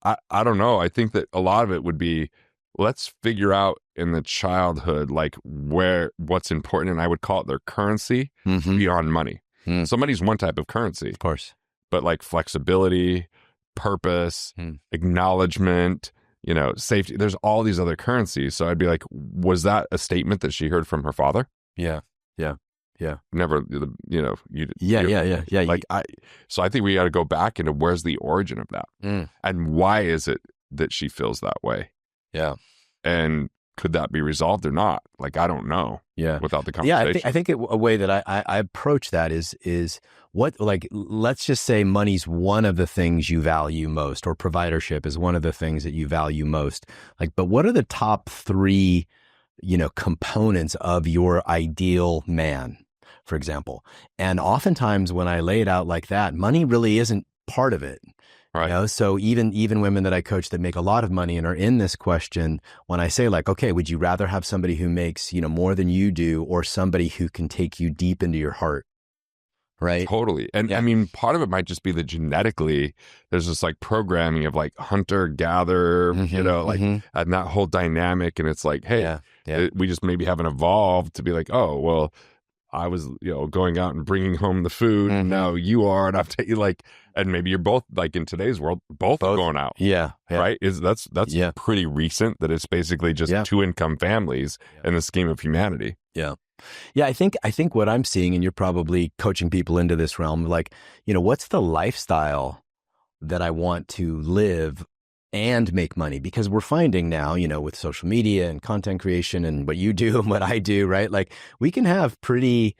Speaker 1: I don't know. I think that a lot of it would be, let's figure out in the childhood, like what's important. And I would call it their currency beyond money. So money's one type of currency.
Speaker 2: Of course.
Speaker 1: But like flexibility, purpose, acknowledgement, safety, there's all these other currencies. So I'd be like, was that a statement that she heard from her father?
Speaker 2: Yeah.
Speaker 1: Never,
Speaker 2: Yeah.
Speaker 1: So I think we got to go back into where's the origin of that, and why is it that she feels that way?
Speaker 2: Yeah.
Speaker 1: And could that be resolved or not? Like, I don't know.
Speaker 2: Yeah.
Speaker 1: Without the conversation.
Speaker 2: Yeah. I think a way that I approach that is what, like, let's just say money's one of the things you value most, or providership is one of the things that you value most. Like, but what are the top 3, components of your ideal man, for example? And oftentimes when I lay it out like that, money really isn't part of it.
Speaker 1: Right.
Speaker 2: So even women that I coach that make a lot of money and are in this question, when I say like, okay, would you rather have somebody who makes, more than you do, or somebody who can take you deep into your heart? Right.
Speaker 1: Totally. And I mean, part of it might just be that genetically there's this like programming of like hunter gatherer, and that whole dynamic. And it's like, hey, we just maybe haven't evolved to be like, oh, well, I was, going out and bringing home the food. And now you are, and I've taken like, and maybe you're both like in today's world, both going out.
Speaker 2: Yeah.
Speaker 1: Right. That's pretty recent that it's basically just 2 income families in the scheme of humanity.
Speaker 2: Yeah. Yeah. I think what I'm seeing, and you're probably coaching people into this realm, like, what's the lifestyle that I want to live and make money? Because we're finding now, with social media and content creation and what you do and what I do, right? Like, we can have pretty,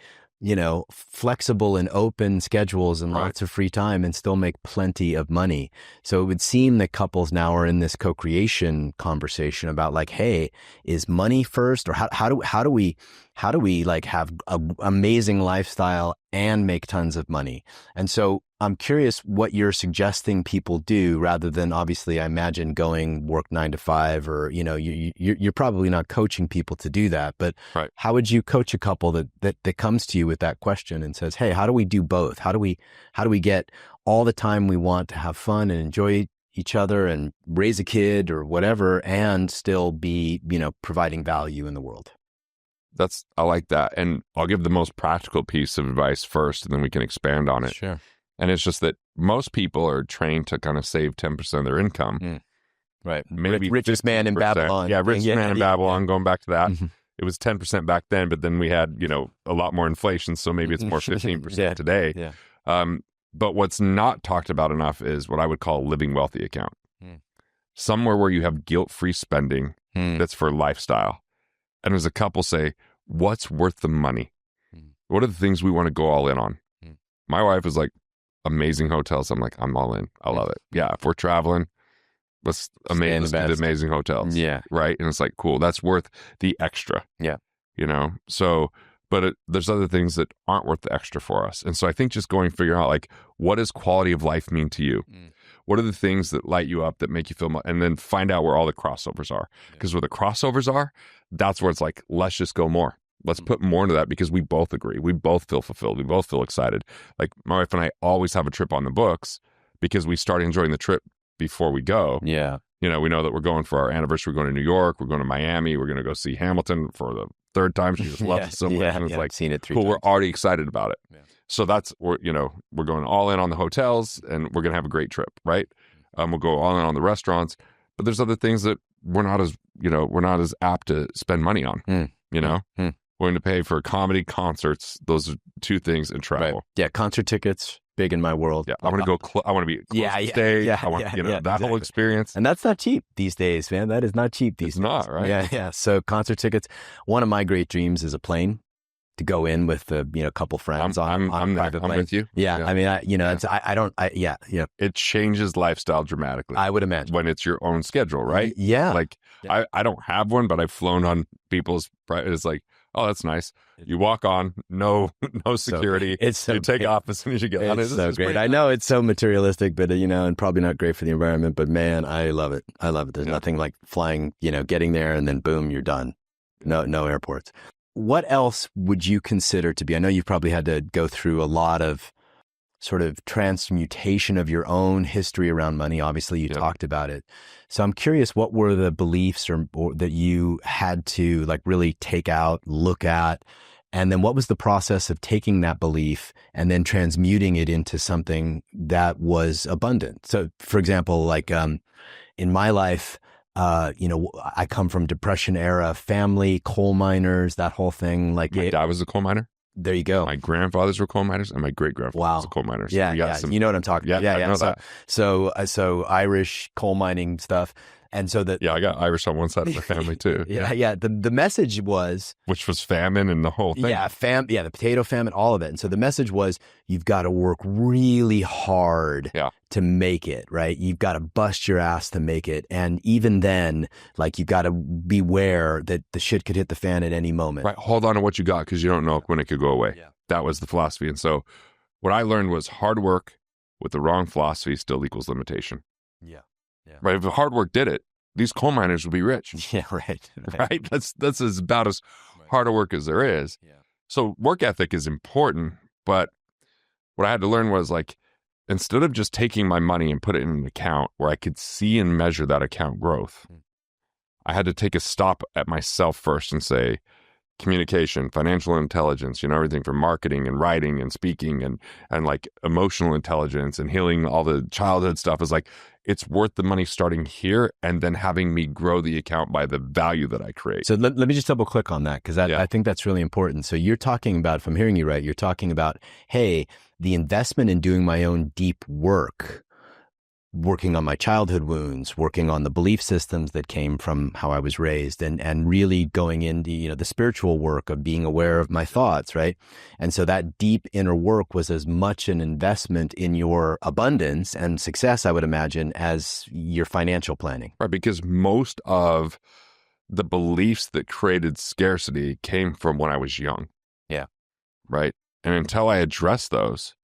Speaker 2: flexible and open schedules and lots of free time and still make plenty of money. So it would seem that couples now are in this co-creation conversation about like, hey, is money first, or how do we like have an amazing lifestyle and make tons of money? And so I'm curious what you're suggesting people do, rather than, obviously, I imagine going work 9 to 5, or, you're probably not coaching people to do that, but how would you coach a couple that comes to you with that question and says, hey, how do we do both? How do we get all the time we want to have fun and enjoy each other and raise a kid or whatever, and still be, providing value in the world?
Speaker 1: I like that. And I'll give the most practical piece of advice first, and then we can expand on it.
Speaker 2: Sure.
Speaker 1: And it's just that most people are trained to kind of save 10% of their income.
Speaker 2: Right.
Speaker 1: Maybe
Speaker 2: richest man in Babylon.
Speaker 1: Yeah, richest man in Babylon, going back to that. It was 10% back then, but then we had, a lot more inflation. So maybe it's more 15% today.
Speaker 2: Yeah.
Speaker 1: But what's not talked about enough is what I would call a living wealthy account. Somewhere where you have guilt-free spending that's for lifestyle. And as a couple say, what's worth the money? What are the things we want to go all in on? My wife is like, amazing hotels. I'm like, I'm all in. I love it. Yeah. If we're traveling, let's do the amazing hotels.
Speaker 2: Yeah.
Speaker 1: Right. And it's like, cool. That's worth the extra.
Speaker 2: Yeah.
Speaker 1: So, but there's other things that aren't worth the extra for us. And so I think just figuring out like, what does quality of life mean to you? What are the things that light you up, that make you feel, and then find out where all the crossovers are. Because where the crossovers are, that's where it's like, let's just go more. Let's put more into that, because we both agree. We both feel fulfilled. We both feel excited. Like, my wife and I always have a trip on the books because we start enjoying the trip before we go.
Speaker 2: Yeah.
Speaker 1: We know that we're going for our anniversary. We're going to New York. We're going to Miami. We're going to go see Hamilton for the 3rd time. She just loves it so much. And it's like,
Speaker 2: seen it 3
Speaker 1: cool.
Speaker 2: times.
Speaker 1: We're already excited about it. Yeah. So that's, we're going all in on the hotels, and we're going to have a great trip, right? We'll go all in on the restaurants. But there's other things that we're not as apt to spend money on, Willing to pay for comedy, concerts, those are 2 things, and travel.
Speaker 2: Right. Yeah, concert tickets, big in my world.
Speaker 1: Yeah, I want to go. I want to be close to stage. I want that whole experience.
Speaker 2: And that's not cheap these days, man. That is not cheap these days.
Speaker 1: It's not, right?
Speaker 2: Yeah. So concert tickets. One of my great dreams is a plane to go in with a couple friends.
Speaker 1: I'm with you.
Speaker 2: Yeah. I mean,
Speaker 1: It changes lifestyle dramatically.
Speaker 2: I would imagine
Speaker 1: when it's your own schedule, right?
Speaker 2: Yeah.
Speaker 1: Like I don't have one, but I've flown on people's. It's like, oh, that's nice. You walk on, no security. You take off as soon as you get on.
Speaker 2: It's so great. I know it's so materialistic, but and probably not great for the environment. But man, I love it. There's nothing like flying. Getting there and then boom, you're done. No airports. What else would you consider to be? I know you've probably had to go through a lot of sort of transmutation of your own history around money. Obviously, you talked about it. So I'm curious, what were the beliefs or that you had to like really take out, look at, and then what was the process of taking that belief and then transmuting it into something that was abundant? So, for example, like in my life, I come from Depression era family, coal miners, that whole thing. Like
Speaker 1: my dad was a coal miner.
Speaker 2: There you go.
Speaker 1: My grandfathers were coal miners, and my great grandfathers were coal miners.
Speaker 2: Yeah, you know what I'm talking about.
Speaker 1: I know that.
Speaker 2: So Irish coal mining stuff, and so that
Speaker 1: I got Irish on one side of my family too.
Speaker 2: The message was,
Speaker 1: which was famine and the whole thing.
Speaker 2: The potato famine, all of it. And so the message was, you've got to work really hard to make it, right? You've got to bust your ass to make it, and even then, like you've got to beware that the shit could hit the fan at any moment.
Speaker 1: Right. Hold on to what you got because you don't know when it could go away. Yeah. That was the philosophy. And so what I learned was hard work with the wrong philosophy still equals limitation.
Speaker 2: Yeah.
Speaker 1: Right. If the hard work did it, these coal miners would be rich.
Speaker 2: Yeah. Right.
Speaker 1: Right. That's about as hard a work as there is.
Speaker 2: Yeah.
Speaker 1: So work ethic is important, but what I had to learn was like, instead of just taking my money and put it in an account where I could see and measure that account growth, I had to take a stop at myself first and say, communication, financial intelligence, everything from marketing and writing and speaking and like emotional intelligence and healing, all the childhood stuff is like, it's worth the money starting here and then having me grow the account by the value that I create.
Speaker 2: So let me just double click on that because I think that's really important. So you're talking about, if I'm hearing you right, you're talking about, hey, the investment in doing my own deep work, working on my childhood wounds, working on the belief systems that came from how I was raised, and really going into, the spiritual work of being aware of my thoughts, right? And so that deep inner work was as much an investment in your abundance and success, I would imagine, as your financial planning.
Speaker 1: Right, because most of the beliefs that created scarcity came from when I was young.
Speaker 2: Yeah.
Speaker 1: Right? And until I addressed those,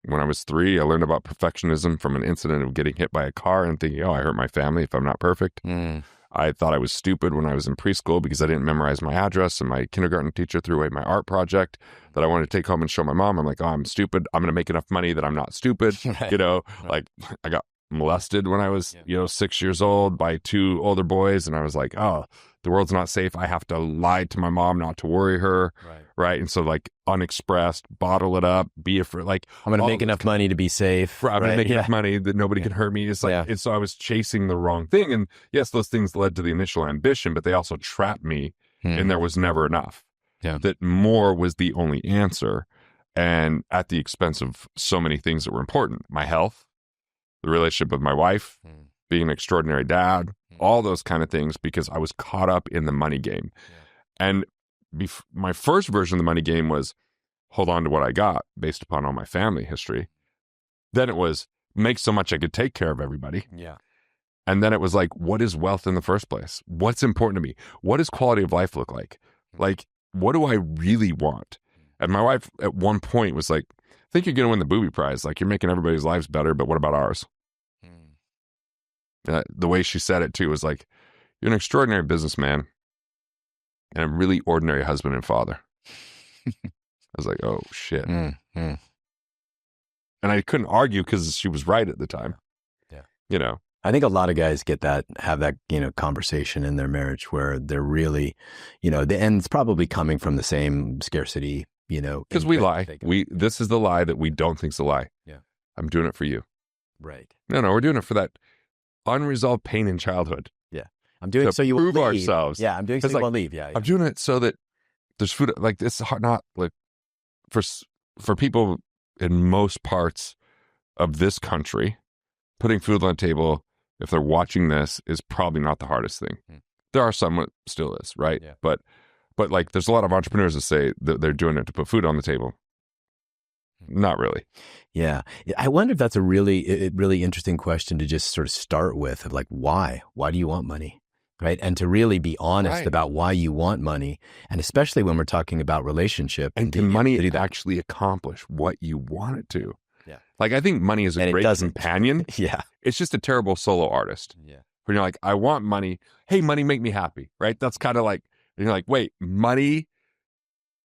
Speaker 1: when I was 3, I learned about perfectionism from an incident of getting hit by a car and thinking, I hurt my family if I'm not perfect. I thought I was stupid when I was in preschool because I didn't memorize my address, and my kindergarten teacher threw away my art project that I wanted to take home and show my mom. I'm like, I'm stupid. I'm going to make enough money that I'm not stupid. Like I got molested when I was, 6 years old by 2 older boys. And I was like, the world's not safe. I have to lie to my mom not to worry her. Right. And so like unexpressed, bottle it up, be afraid. Like
Speaker 2: I'm going to make enough money to be safe.
Speaker 1: I'm going to make enough money that nobody can hurt me. It's like, and so I was chasing the wrong thing. And yes, those things led to the initial ambition, but they also trapped me and there was never enough. That more was the only answer, and at the expense of so many things that were important. My health, the relationship with my wife, being an extraordinary dad, all those kind of things, because I was caught up in the money game. And my first version of the money game was hold on to what I got based upon all my family history. Then it was make so much I could take care of everybody. And then it was like, what is wealth in the first place? What's important to me? What does quality of life look like? Like, what do I really want? And my wife at one point was like, I think you're going to win the booby prize. Like, you're making everybody's lives better, but what about ours? The way she said it too was like, you're an extraordinary businessman and a really ordinary husband and father. I was like, oh shit. And I couldn't argue because she was right at the time.
Speaker 2: I think a lot of guys have that, conversation in their marriage where they're really, and it's probably coming from the same scarcity,
Speaker 1: because we lie. This is the lie that we don't think's a lie. I'm doing it for you.
Speaker 2: Right.
Speaker 1: No, we're doing it for that unresolved pain in childhood.
Speaker 2: I'm doing it so you will
Speaker 1: prove ourselves.
Speaker 2: I'm doing it so you won't leave.
Speaker 1: I'm doing it so that there's food. Like, it's hard, not like for people in most parts of this country, putting food on the table, if they're watching this, is probably not the hardest thing. There are some that still is, right?
Speaker 2: Yeah.
Speaker 1: But like, there's a lot of entrepreneurs that say that they're doing it to put food on the table. Not really.
Speaker 2: Yeah. I wonder if that's a really, really interesting question to just sort of start with, of like, why? Why do you want money? Right. And to really be honest about why you want money. And especially when we're talking about relationship.
Speaker 1: And can money actually accomplish what you want it to?
Speaker 2: Yeah.
Speaker 1: Like, I think money is a great companion.
Speaker 2: Yeah.
Speaker 1: It's just a terrible solo artist.
Speaker 2: Yeah.
Speaker 1: When you're like, I want money. Hey, money, make me happy. Right. That's kind of like, and you're like, wait, money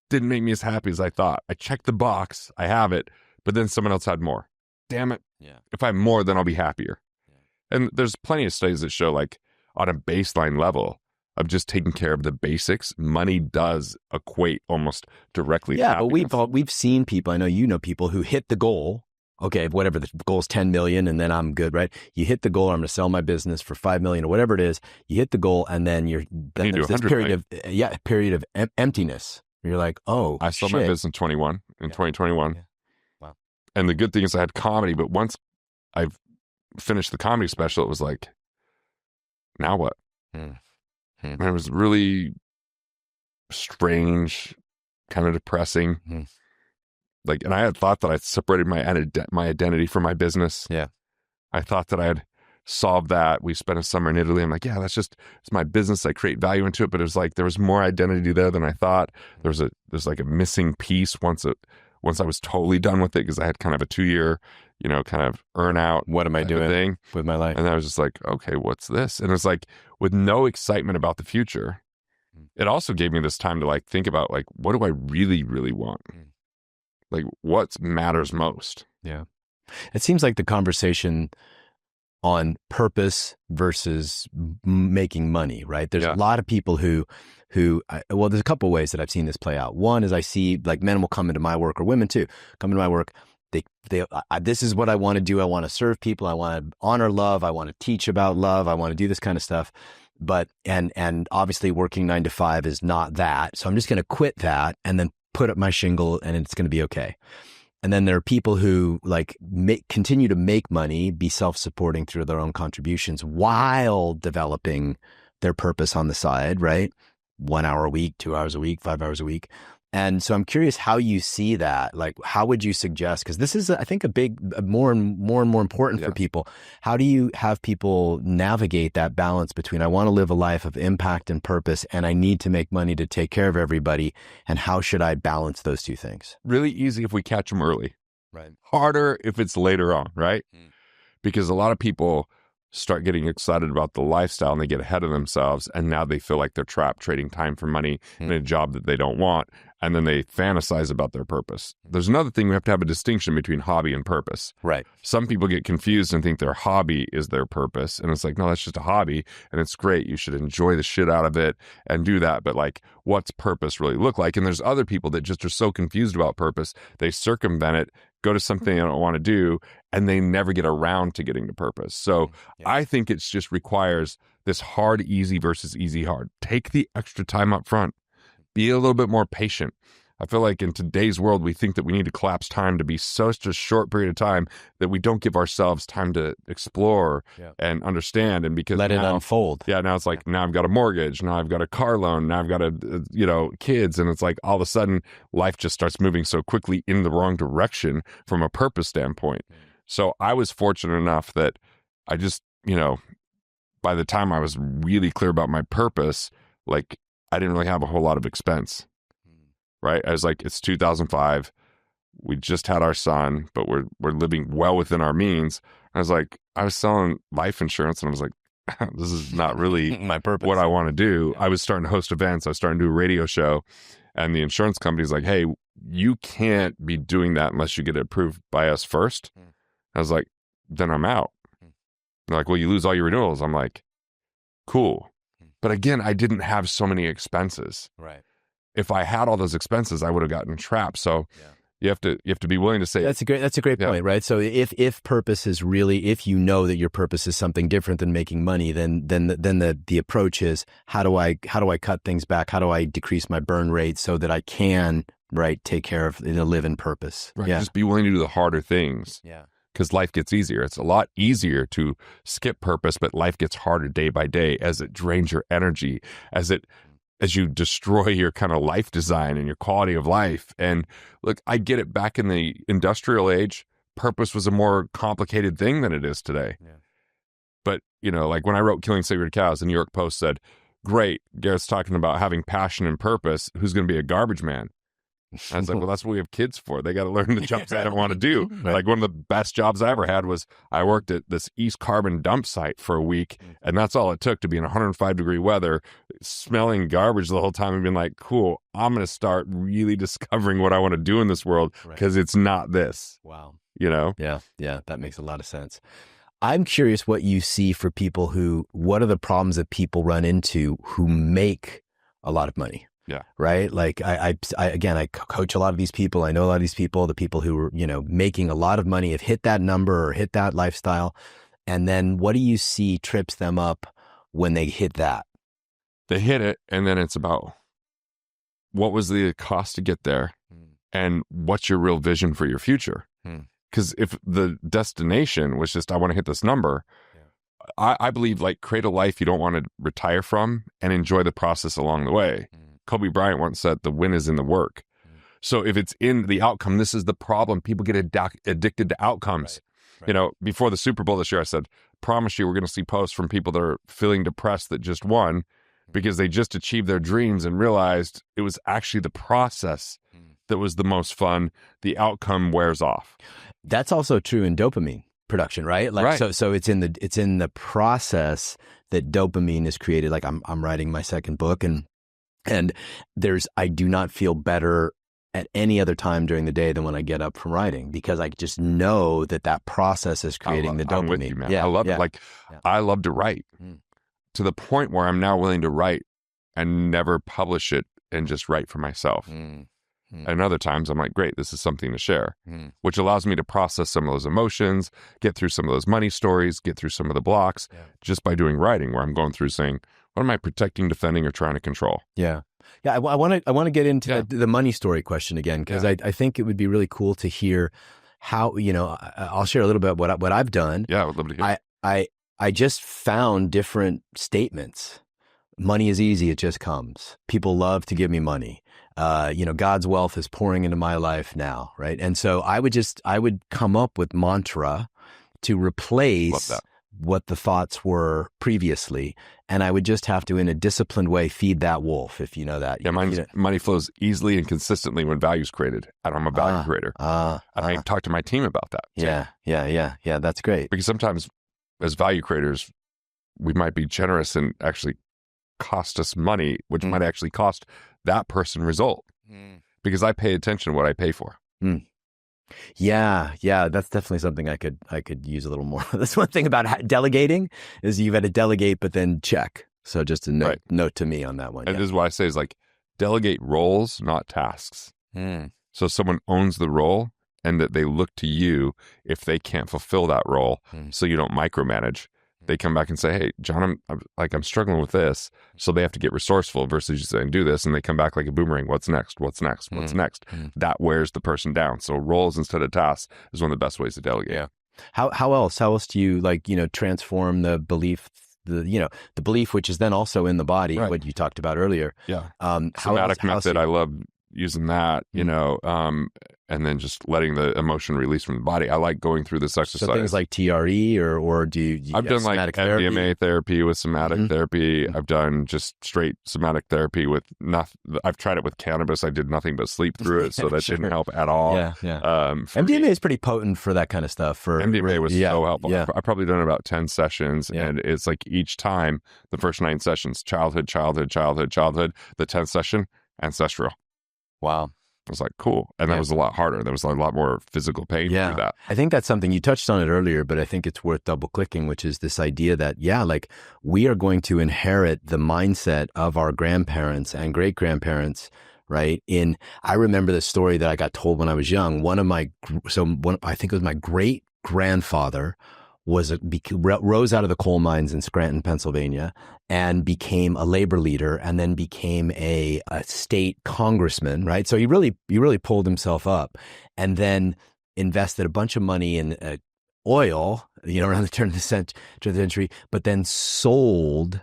Speaker 1: didn't make me as happy as I thought. I checked the box. I have it. But then someone else had more. Damn it.
Speaker 2: Yeah.
Speaker 1: If I have more, then I'll be happier. Yeah. And there's plenty of studies that show, like, on a baseline level of just taking care of the basics, money does equate almost directly to happiness.
Speaker 2: But we've seen people, I know you know people who hit the goal. Okay, whatever the goal is, 10 million, and then I'm good, right? You hit the goal, I'm going to sell my business for 5 million or whatever it is. You hit the goal, and then there's this period of emptiness. You're like, oh,
Speaker 1: I sold my business in 2021.
Speaker 2: Yeah. Wow.
Speaker 1: And the good thing is I had comedy, but once I've finished the comedy special, it was like, now what? And it was really strange, kind of depressing. Like, and I had thought that I separated my identity from my business.
Speaker 2: Yeah. I
Speaker 1: thought that I had solved that. We spent a summer in Italy. I'm like, yeah, it's my business. I create value into it. But it was like, there was more identity there than I thought. There's like a missing piece once I was totally done with it, because I had kind of a 2-year, kind of earn out.
Speaker 2: What am I doing with my life?
Speaker 1: And I was just like, okay, what's this? And it's like, with no excitement about the future, it also gave me this time to like think about, like, what do I really, really want? Like, what matters most?
Speaker 2: Yeah. It seems like the conversation on purpose versus making money, right? There's a lot of people who there's a couple of ways that I've seen this play out. One is I see, like, men will come into my work, or women too, come into my work. This is what I want to do. I want to serve people. I want to honor love. I want to teach about love. I want to do this kind of stuff. But, and obviously working 9 to 5 is not that. So I'm just going to quit that and then put up my shingle, and it's going to be okay. And then there are people who like continue to make money, be self-supporting through their own contributions while developing their purpose on the side, right? 1 hour a week, 2 hours a week, 5 hours a week. And so I'm curious how you see that. Like, how would you suggest? Because this is, I think, more and more important for people. How do you have people navigate that balance between, I want to live a life of impact and purpose, and I need to make money to take care of everybody, and how should I balance those two things?
Speaker 1: Really easy if we catch them early.
Speaker 2: Right.
Speaker 1: Harder if it's later on, right? Because a lot of people start getting excited about the lifestyle and they get ahead of themselves, and now they feel like they're trapped trading time for money in a job that they don't want, and then they fantasize about their purpose. There's another thing, we have to have a distinction between hobby and purpose.
Speaker 2: Right.
Speaker 1: Some people get confused and think their hobby is their purpose, and it's like, no, that's just a hobby, and it's great. You should enjoy the shit out of it and do that, but like, what's purpose really look like? And there's other people that just are so confused about purpose, they circumvent it, go to something they don't want to do, and they never get around to getting to purpose. So I think it's just requires this hard, easy versus easy, hard. Take the extra time up front. Be a little bit more patient. I feel like in today's world, we think that we need to collapse time to be such a short period of time that we don't give ourselves time to explore and understand. And because
Speaker 2: let it unfold.
Speaker 1: Yeah. Now it's like, now I've got a mortgage. Now I've got a car loan. Now I've got kids. And it's like, all of a sudden life just starts moving so quickly in the wrong direction from a purpose standpoint. So I was fortunate enough that I just, by the time I was really clear about my purpose, like, I didn't really have a whole lot of expense, right? I was like, it's 2005. We just had our son, but we're living well within our means. I was like, I was selling life insurance, and I was like, this is not really
Speaker 2: my purpose.
Speaker 1: What I want to do. I was starting to host events. I was starting to do a radio show, and the insurance company's like, hey, you can't be doing that unless you get it approved by us first. I was like, then I'm out. They're like, well, you lose all your renewals. I'm like, cool. But again, I didn't have so many expenses.
Speaker 2: Right.
Speaker 1: If I had all those expenses, I would have gotten trapped. So you have to be willing to say
Speaker 2: that's a great point, right? So if purpose is really, if you know that your purpose is something different than making money, then the approach is, how do I cut things back? How do I decrease my burn rate so that I can right? Take care of, live in purpose.
Speaker 1: Right.
Speaker 2: Yeah.
Speaker 1: Just be willing to do the harder things.
Speaker 2: Yeah.
Speaker 1: Because life gets easier. It's a lot easier to skip purpose, but life gets harder day by day as it drains your energy, as you destroy your kind of life design and your quality of life. And look, I get it. Back in the industrial age, purpose was a more complicated thing than it is today.
Speaker 2: Yeah.
Speaker 1: But, like when I wrote Killing Sacred Cows, the New York Post said, great, Garrett's talking about having passion and purpose. Who's going to be a garbage man? I was like, well, that's what we have kids for. They got to learn the jobs they don't want to do.
Speaker 2: Right.
Speaker 1: Like one of the best jobs I ever had was I worked at this East Carbon dump site for a week. And that's all it took to be in 105-degree weather, smelling garbage the whole time and being like, cool, I'm going to start really discovering what I want to do in this world because it's not this.
Speaker 2: Wow.
Speaker 1: Yeah.
Speaker 2: Yeah. That makes a lot of sense. I'm curious what you see for people what are the problems that people run into who make a lot of money?
Speaker 1: Yeah.
Speaker 2: Right. Like I coach a lot of these people. I know a lot of these people, the people who are, making a lot of money, have hit that number or hit that lifestyle. And then what do you see trips them up when they hit that?
Speaker 1: They hit it. And then it's about what was the cost to get there and what's your real vision for your future? Because if the destination was just, I want to hit this number, I believe like create a life you don't want to retire from and enjoy the process along the way. Kobe Bryant once said, the win is in the work. So if it's in the outcome, this is the problem. People get addicted to outcomes. Right. Before the Super Bowl this year, I said, promise you we're going to see posts from people that are feeling depressed that just won because they just achieved their dreams and realized it was actually the process that was the most fun. The outcome wears off.
Speaker 2: That's also true in dopamine production, right? Like,
Speaker 1: right.
Speaker 2: So it's in the process that dopamine is created. Like I'm writing my second book and I do not feel better at any other time during the day than when I get up from writing, because I just know that process is creating the dopamine.
Speaker 1: I'm with you, man.
Speaker 2: Yeah,
Speaker 1: I love it. I love to write to the point where I'm now willing to write and never publish it and just write for myself. And other times I'm like, great, this is something to share, which allows me to process some of those emotions, get through some of those money stories, get through some of the blocks just by doing writing, where I'm going through saying, what am I protecting, defending, or trying to control?
Speaker 2: Yeah. Yeah. I want to get into the money story question again, because I think it would be really cool to hear how, I'll share a little bit what I've done.
Speaker 1: Yeah, I would love to hear.
Speaker 2: I just found different statements. Money is easy. It just comes. People love to give me money. God's wealth is pouring into my life now. Right. And so I would come up with mantra to replace what the thoughts were previously. And I would just have to, in a disciplined way, feed that wolf, if you know that.
Speaker 1: Yeah, money flows easily and consistently when value is created. And I'm a value creator. And I talk to my team about that.
Speaker 2: Yeah. That's great.
Speaker 1: Because sometimes as value creators, we might be generous and actually cost us money, which might actually cost that person result. Because I pay attention to what I pay for.
Speaker 2: Yeah, that's definitely something I could use a little more. That's one thing about delegating is you've got to delegate, but then check. So just a note to me on that one.
Speaker 1: And this is what I say is like, delegate roles, not tasks. So someone owns the role and that they look to you if they can't fulfill that role. So you don't micromanage. They come back and say, hey, John, I'm struggling with this. So they have to get resourceful versus you saying, do this. And they come back like a boomerang. What's next? What's next? What's next? That wears the person down. So roles instead of tasks is one of the best ways to delegate.
Speaker 2: Yeah. How else do you, transform the belief, the belief, which is then also in the body, what you talked about earlier.
Speaker 1: Yeah. Somatic method. I love using that, and then just letting the emotion release from the body. I like going through this exercise.
Speaker 2: So things like TRE or do you
Speaker 1: I've done like MDMA therapy with somatic therapy. I've done just straight somatic therapy with nothing. I've tried it with cannabis. I did nothing but sleep through it. So that didn't help at all.
Speaker 2: Yeah. MDMA is pretty potent for that kind of stuff.
Speaker 1: MDMA was so helpful. Yeah. I've probably done about 10 sessions and it's like each time, the first 9 sessions, childhood. The 10th session, ancestral.
Speaker 2: Wow.
Speaker 1: I was like, cool. And that was a lot harder. There was a lot more physical pain through that.
Speaker 2: I think that's something you touched on it earlier, but I think it's worth double clicking, which is this idea that, we are going to inherit the mindset of our grandparents and great grandparents, right? I remember the story that I got told when I was young. I think it was my great grandfather rose out of the coal mines in Scranton, Pennsylvania, and became a labor leader, and then became a state congressman, right? So he really pulled himself up, and then invested a bunch of money in oil, around the turn of the century, but then sold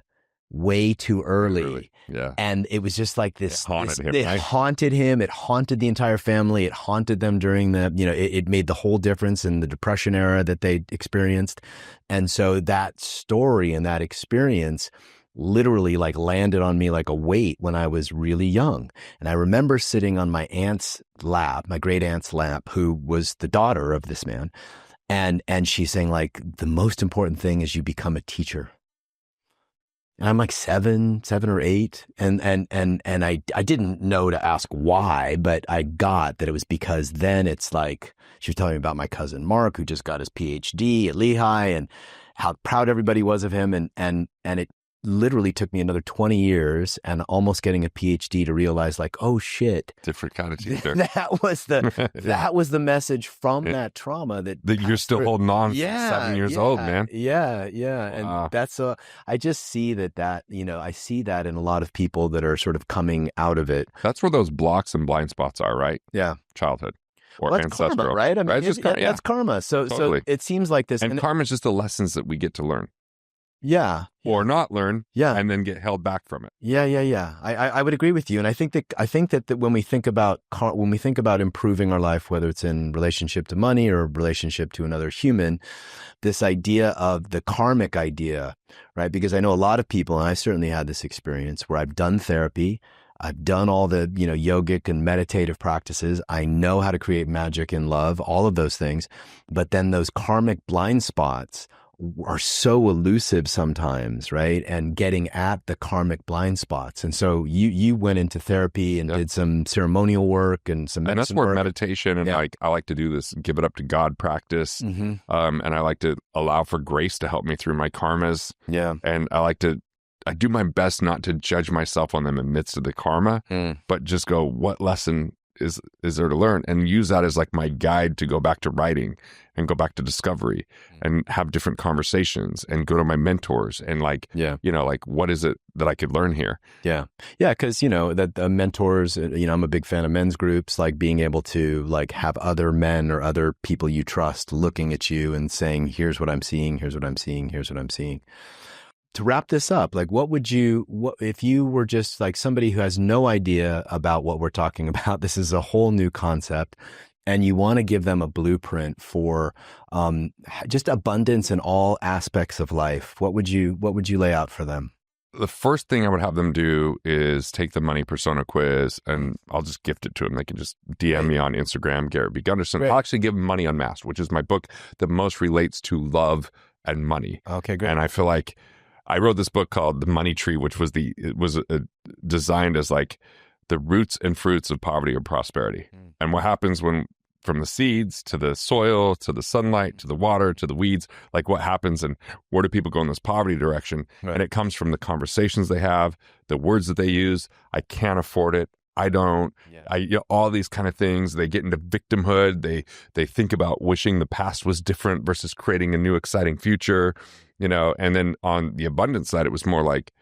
Speaker 2: way too early.
Speaker 1: Yeah.
Speaker 2: And it was just like this.
Speaker 1: It haunted him.
Speaker 2: It haunted him. It haunted the entire family. It haunted them during it made the whole difference in the Depression era that they experienced. And so that story and that experience literally like landed on me like a weight when I was really young. And I remember sitting on my aunt's lap, my great aunt's lap, who was the daughter of this man. And she's saying like, the most important thing is you become a teacher. And I'm like seven or eight. And I didn't know to ask why, but I got that it was because then it's like, she was telling me about my cousin Mark, who just got his PhD at Lehigh, and how proud everybody was of him. And it literally took me another 20 years and almost getting a PhD to realize like, oh shit.
Speaker 1: Different kind of teacher.
Speaker 2: That was the message from that trauma that
Speaker 1: you're still holding on 7 years old, man.
Speaker 2: Yeah. And that's I just see that, I see that in a lot of people that are sort of coming out of it.
Speaker 1: That's where those blocks and blind spots are, right?
Speaker 2: Yeah.
Speaker 1: Childhood. Or
Speaker 2: that's
Speaker 1: ancestral.
Speaker 2: Karma, right? I mean,
Speaker 1: right?
Speaker 2: That's karma. So it seems like this.
Speaker 1: And karma is just the lessons that we get to learn.
Speaker 2: Yeah.
Speaker 1: Or not learn.
Speaker 2: Yeah.
Speaker 1: And then get held back from it.
Speaker 2: Yeah. I would agree with you. And I think that when we think about improving our life, whether it's in relationship to money or relationship to another human, this idea of the karmic idea, right? Because I know a lot of people, and I certainly had this experience where I've done therapy, I've done all the, yogic and meditative practices. I know how to create magic and love, all of those things. But then those karmic blind spots are so elusive sometimes, right? And getting at the karmic blind spots. And so you went into therapy and did some ceremonial work and some medicine
Speaker 1: and that's where
Speaker 2: work.
Speaker 1: meditation and I like to do this give it up to God practice.
Speaker 2: Mm-hmm.
Speaker 1: And I like to allow for grace to help me through my karmas.
Speaker 2: Yeah.
Speaker 1: And I do my best not to judge myself on them in the midst of the karma, but just go, what lesson is there to learn, and use that as like my guide to go back to writing and go back to discovery and have different conversations and go to my mentors and like, like what is it that I could learn here?
Speaker 2: Yeah. Yeah. Cause that the mentors, I'm a big fan of men's groups, like being able to like have other men or other people you trust looking at you and saying, here's what I'm seeing, here's what I'm seeing, here's what I'm seeing. To wrap this up, like what if you were just like somebody who has no idea about what we're talking about, this is a whole new concept, and you want to give them a blueprint for just abundance in all aspects of life, what would you lay out for them?
Speaker 1: The first thing I would have them do is take the money persona quiz, and I'll just gift it to them. They can just DM me on Instagram, Garrett B. Gunderson. I'll actually give them Money Unmasked, which is my book that most relates to love and money.
Speaker 2: Okay, great.
Speaker 1: And I feel like I wrote this book called The Money Tree, which was designed as like the roots and fruits of poverty or prosperity. And what happens from the seeds to the soil, to the sunlight, to the water, to the weeds, like what happens and where do people go in this poverty direction? Right. And it comes from the conversations they have, the words that they use. I can't afford it. I don't, all these kind of things. They get into victimhood. They think about wishing the past was different versus creating a new exciting future, and then on the abundance side, it was more like,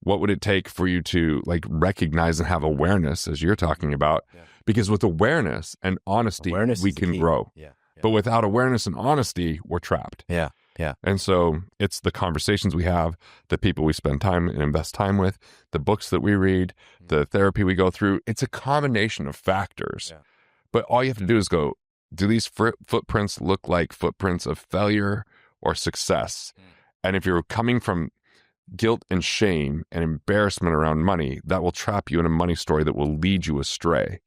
Speaker 1: what would it take for you to like recognize and have awareness, as you're talking about? Yeah. Because with awareness and honesty, we can grow. Yeah. But without awareness and honesty, we're trapped.
Speaker 2: Yeah. Yeah.
Speaker 1: And so it's the conversations we have, the people we spend time and invest time with, the books that we read, the therapy we go through. It's a combination of factors. Yeah. But all you have to do is go, do these footprints look like footprints of failure or success? And if you're coming from guilt and shame and embarrassment around money, that will trap you in a money story that will lead you astray.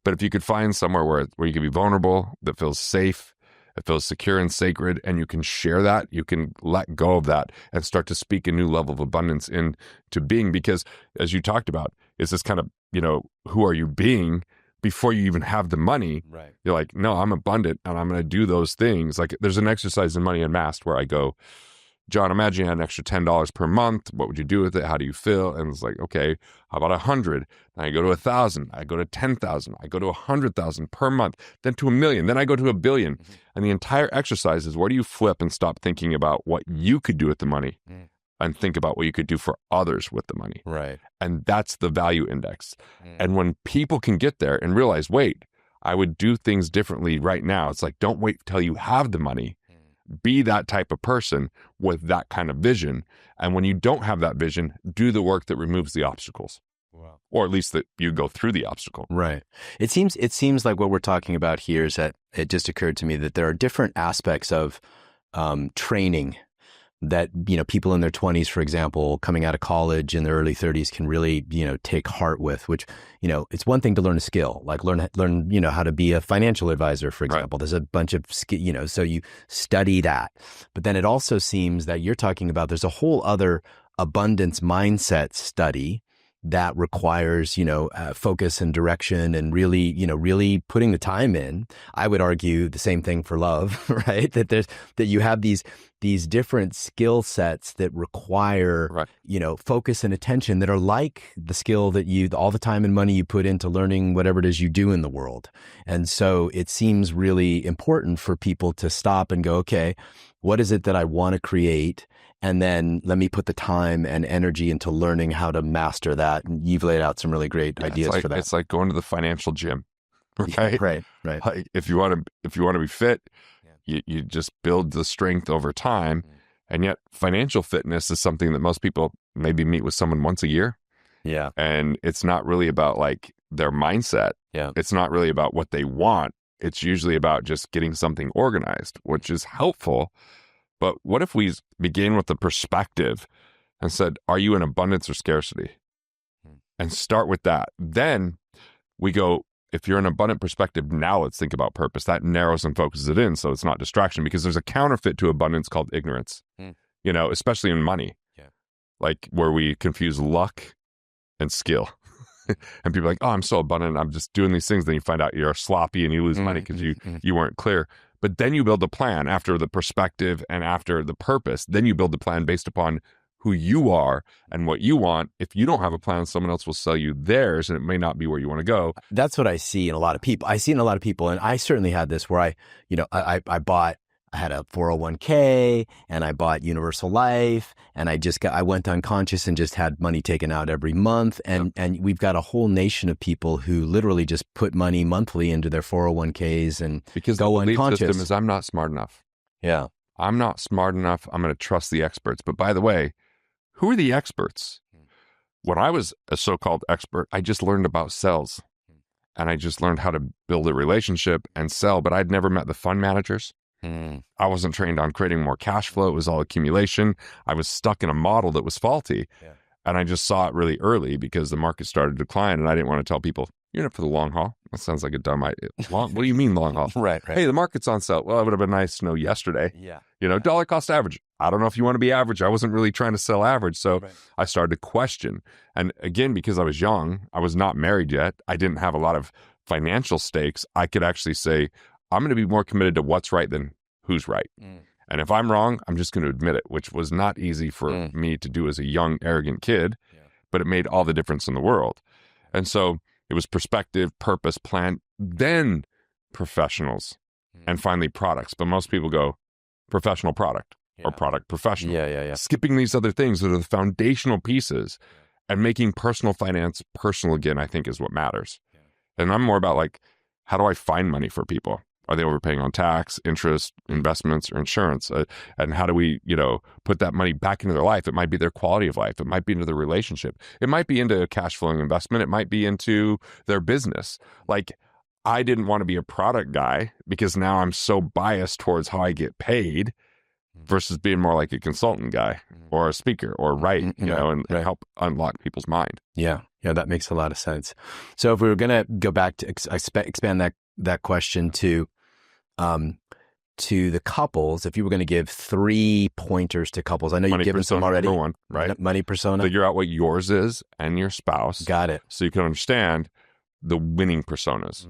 Speaker 1: But if you could find somewhere where you can be vulnerable, that feels safe, it feels secure and sacred, and you can share that, you can let go of that and start to speak a new level of abundance into being. Because as you talked about, it's this kind of, who are you being before you even have the money? Right. You're like, no, I'm abundant and I'm going to do those things. Like there's an exercise in Money Unmasked where I go, John, imagine you had an extra $10 per month. What would you do with it? How do you feel? And it's like, okay, how about 100? Then I go to 1,000. I go to 10,000. I go to 100,000 per month, then to 1,000,000. Then I go to 1,000,000,000. And the entire exercise is, where do you flip and stop thinking about what you could do with the money and think about what you could do for others with the money?
Speaker 2: Right.
Speaker 1: And that's the value index. And when people can get there and realize, wait, I would do things differently right now. It's like, don't wait till you have the money. Be that type of person with that kind of vision. And when you don't have that vision, do the work that removes the obstacles. Wow. Or at least that you go through the obstacle.
Speaker 2: Right. It seems like what we're talking about here is that it just occurred to me that there are different aspects of training that, people in their 20s, for example, coming out of college in their early 30s can really, take heart with, which, it's one thing to learn a skill, like learn, how to be a financial advisor, for example. Right. There's a bunch of, so you study that. But then it also seems that you're talking about, there's a whole other abundance mindset study that requires, focus and direction and really putting the time in. I would argue the same thing for love, right? That you have these different skill sets that require, right, focus and attention that are like the skill that all the time and money you put into learning whatever it is you do in the world. And so it seems really important for people to stop and go, okay, what is it that I want to create? And then let me put the time and energy into learning how to master that. And you've laid out some really great ideas for that.
Speaker 1: It's like going to the financial gym, right?
Speaker 2: Right.
Speaker 1: Like if you want to be fit, you just build the strength over time. And yet financial fitness is something that most people maybe meet with someone once a year.
Speaker 2: Yeah.
Speaker 1: And it's not really about like their mindset.
Speaker 2: Yeah.
Speaker 1: It's not really about what they want. It's usually about just getting something organized, which is helpful. But what if we begin with the perspective and said, are you in abundance or scarcity? And start with that. Then we go, if you're in abundant perspective, now let's think about purpose. That narrows and focuses it in so it's not distraction, because there's a counterfeit to abundance called ignorance, especially in money, like where we confuse luck and skill. And people are like, oh, I'm so abundant, I'm just doing these things. Then you find out you're sloppy and you lose money because you weren't clear. But then you build a plan after the perspective and after the purpose. Then you build a plan based upon who you are and what you want. If you don't have a plan, someone else will sell you theirs, and it may not be where you want to go.
Speaker 2: That's what I see in a lot of people. And I certainly had this where I had a 401k and I bought Universal Life, and I went unconscious and just had money taken out every month. And we've got a whole nation of people who literally just put money monthly into their 401ks and
Speaker 1: because
Speaker 2: go
Speaker 1: the
Speaker 2: unconscious.
Speaker 1: Belief system is, I'm not smart enough.
Speaker 2: Yeah.
Speaker 1: I'm not smart enough. I'm going to trust the experts. But by the way, who are the experts? When I was a so-called expert, I just learned about sales, and I just learned how to build a relationship and sell, but I'd never met the fund managers. I wasn't trained on creating more cash flow. It was all accumulation. I was stuck in a model that was faulty. And I just saw it really early because the market started to decline, and I didn't want to tell people, you're in it for the long haul. That sounds like a dumb idea. What do you mean long haul?
Speaker 2: Right.
Speaker 1: Hey, the market's on sale. Well, it would have been nice to know yesterday.
Speaker 2: Yeah.
Speaker 1: Dollar cost average. I don't know if you want to be average. I wasn't really trying to sell average. So I started to question. And again, because I was young, I was not married yet. I didn't have a lot of financial stakes. I could actually say, I'm going to be more committed to what's right than who's right. And if I'm wrong, I'm just going to admit it, which was not easy for me to do as a young, arrogant kid, but it made all the difference in the world. And so it was perspective, purpose, plan, then professionals, and finally products. But most people go professional product or product professional.
Speaker 2: Yeah.
Speaker 1: Skipping these other things that are the foundational pieces, and making personal finance personal again, I think is what matters. And I'm more about like, how do I find money for people? Are they overpaying on tax, interest, investments, or insurance? And how do we, put that money back into their life? It might be their quality of life. It might be into their relationship. It might be into a cash flowing investment. It might be into their business. Like, I didn't want to be a product guy because now I'm so biased towards how I get paid versus being more like a consultant guy or a speaker or and help unlock people's mind.
Speaker 2: Yeah, that makes a lot of sense. So if we were going to go back to expand that question to the couples, if you were going to give 3 pointers to couples, I know you've given some already.
Speaker 1: Number one, right?
Speaker 2: Money persona.
Speaker 1: Figure out what yours is and your spouse.
Speaker 2: Got it.
Speaker 1: So you can understand the winning personas.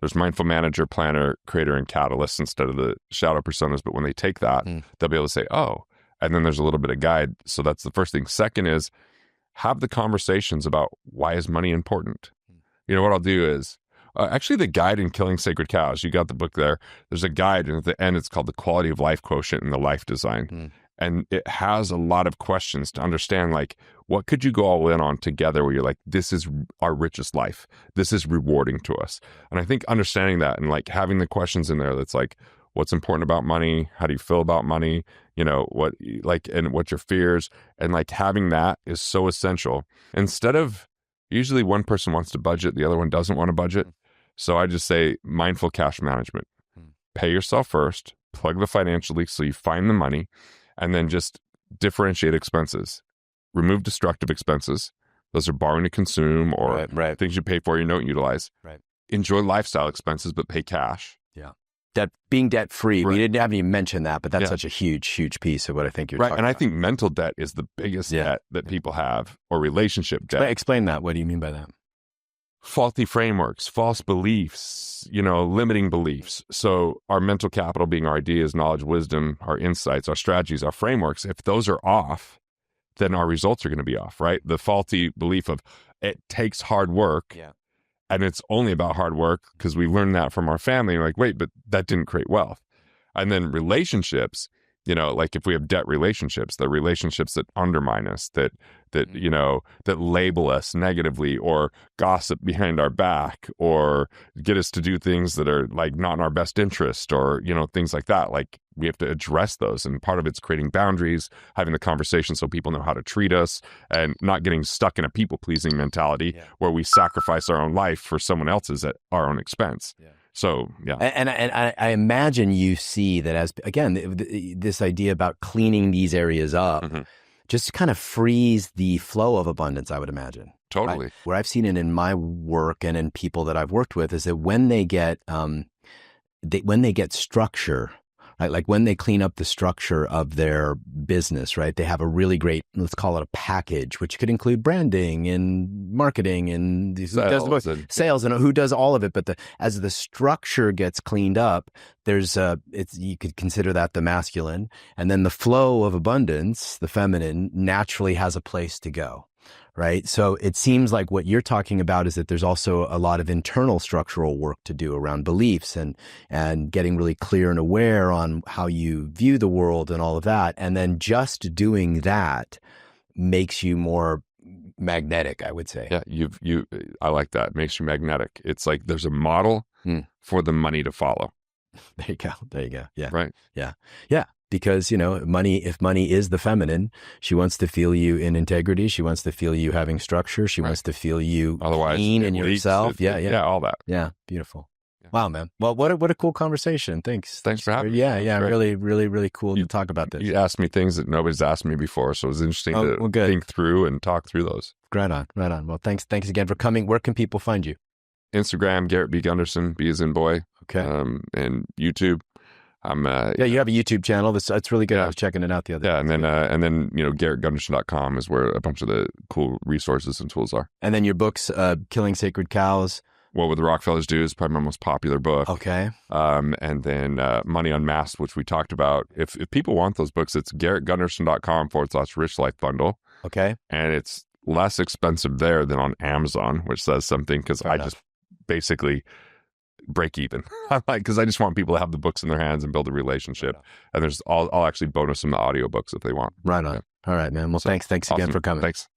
Speaker 1: There's mindful manager, planner, creator, and catalyst instead of the shadow personas. But when they take that, they'll be able to say, oh, And then there's a little bit of guide. So that's the first thing. Second is have the conversations about why is money important? You know, what I'll do is actually the guide in Killing Sacred Cows, you got the book there. There's a guide, and at the end, it's called the Quality of Life Quotient and the Life Design. And it has a lot of questions to understand, like, what could you go all in on together where you're like, this is our richest life. This is rewarding to us. And I think understanding that and like having the questions in there that's like, what's important about money? How do you feel about money? You know, what, like, and what's your fears? And like having that is so essential. Instead of, usually one person wants to budget, the other one doesn't want to budget. So I just say mindful cash management. Pay yourself first, plug the financial leak so you find the money, and then just differentiate expenses. Remove destructive expenses. Those are borrowing to consume or things you pay for you don't utilize. Enjoy lifestyle expenses, but pay cash.
Speaker 2: Being debt free. We haven't even mentioned that, but that's such a huge piece of what I think you're talking about.
Speaker 1: And I think mental debt is the biggest debt that people have, or relationship debt.
Speaker 2: Explain that. What do you mean by that?
Speaker 1: Faulty frameworks, false beliefs, you know, limiting beliefs. So our mental capital being our ideas, knowledge, wisdom, our insights, our strategies, our frameworks, if those are off, then our results are going to be off, right? The faulty belief of it takes hard work. And it's only about hard work because we learned that from our family. You're like, wait, but that didn't create wealth. And then relationships, you know, like if we have debt relationships, the relationships that undermine us, that you know, that label us negatively or gossip behind our back or get us to do things that are like not in our best interest or, you know, things like that. Like we have to address those. And part of it's creating boundaries, having the conversation so people know how to treat us and not getting stuck in a people-pleasing mentality where we sacrifice our own life for someone else's at our own expense. So,
Speaker 2: And I imagine you see that as, again, this idea about cleaning these areas up just kind of frees the flow of abundance, I would imagine.
Speaker 1: Totally.
Speaker 2: Right? Where I've seen it in my work and in people that I've worked with is that when they get structure, right? Like when they clean up the structure of their business, right? They have a really great, let's call it a package, which could include branding and marketing and sales and who does all of it. But as the structure gets cleaned up, you could consider that the masculine, and then the flow of abundance, the feminine, naturally has a place to go. Right. So it seems like what you're talking about is that there's also a lot of internal structural work to do around beliefs and getting really clear and aware on how you view the world and all of that. And then just doing that makes you more magnetic, I would say.
Speaker 1: Yeah. I like that. It makes you magnetic. It's like there's a model for the money to follow.
Speaker 2: There you go. Yeah.
Speaker 1: Right.
Speaker 2: Yeah. Because, you know, if money is the feminine, she wants to feel you in integrity. She wants to feel you having structure. She wants to feel you clean in yourself. Yeah,
Speaker 1: all that.
Speaker 2: Yeah, beautiful. Yeah. Wow, man. Well, what a cool conversation. Thanks
Speaker 1: for having me.
Speaker 2: Yeah. Really, really, really cool to talk about this.
Speaker 1: You asked me things that nobody's asked me before, so it was interesting to think through and talk through those.
Speaker 2: Right on. Well, thanks again for coming. Where can people find you?
Speaker 1: Instagram, Garrett B. Gunderson, B as in boy.
Speaker 2: Okay.
Speaker 1: And YouTube.
Speaker 2: You have a YouTube channel. It's really good. I was checking it out the other day.
Speaker 1: And then you know, GarrettGunderson.com is where a bunch of the cool resources and tools are.
Speaker 2: And then your books, Killing Sacred Cows.
Speaker 1: What Would the Rockefellers Do is probably my most popular book.
Speaker 2: Okay.
Speaker 1: And then Money Unmasked, which we talked about. If people want those books, it's GarrettGunderson.com/Rich Life Bundle.
Speaker 2: Okay.
Speaker 1: And it's less expensive there than on Amazon, which says something because just basically break even. Because I just want people to have the books in their hands and build a relationship. And I'll actually bonus them the audiobooks if they want.
Speaker 2: Right on. All right, man. Well, thanks again for coming.
Speaker 1: Thanks.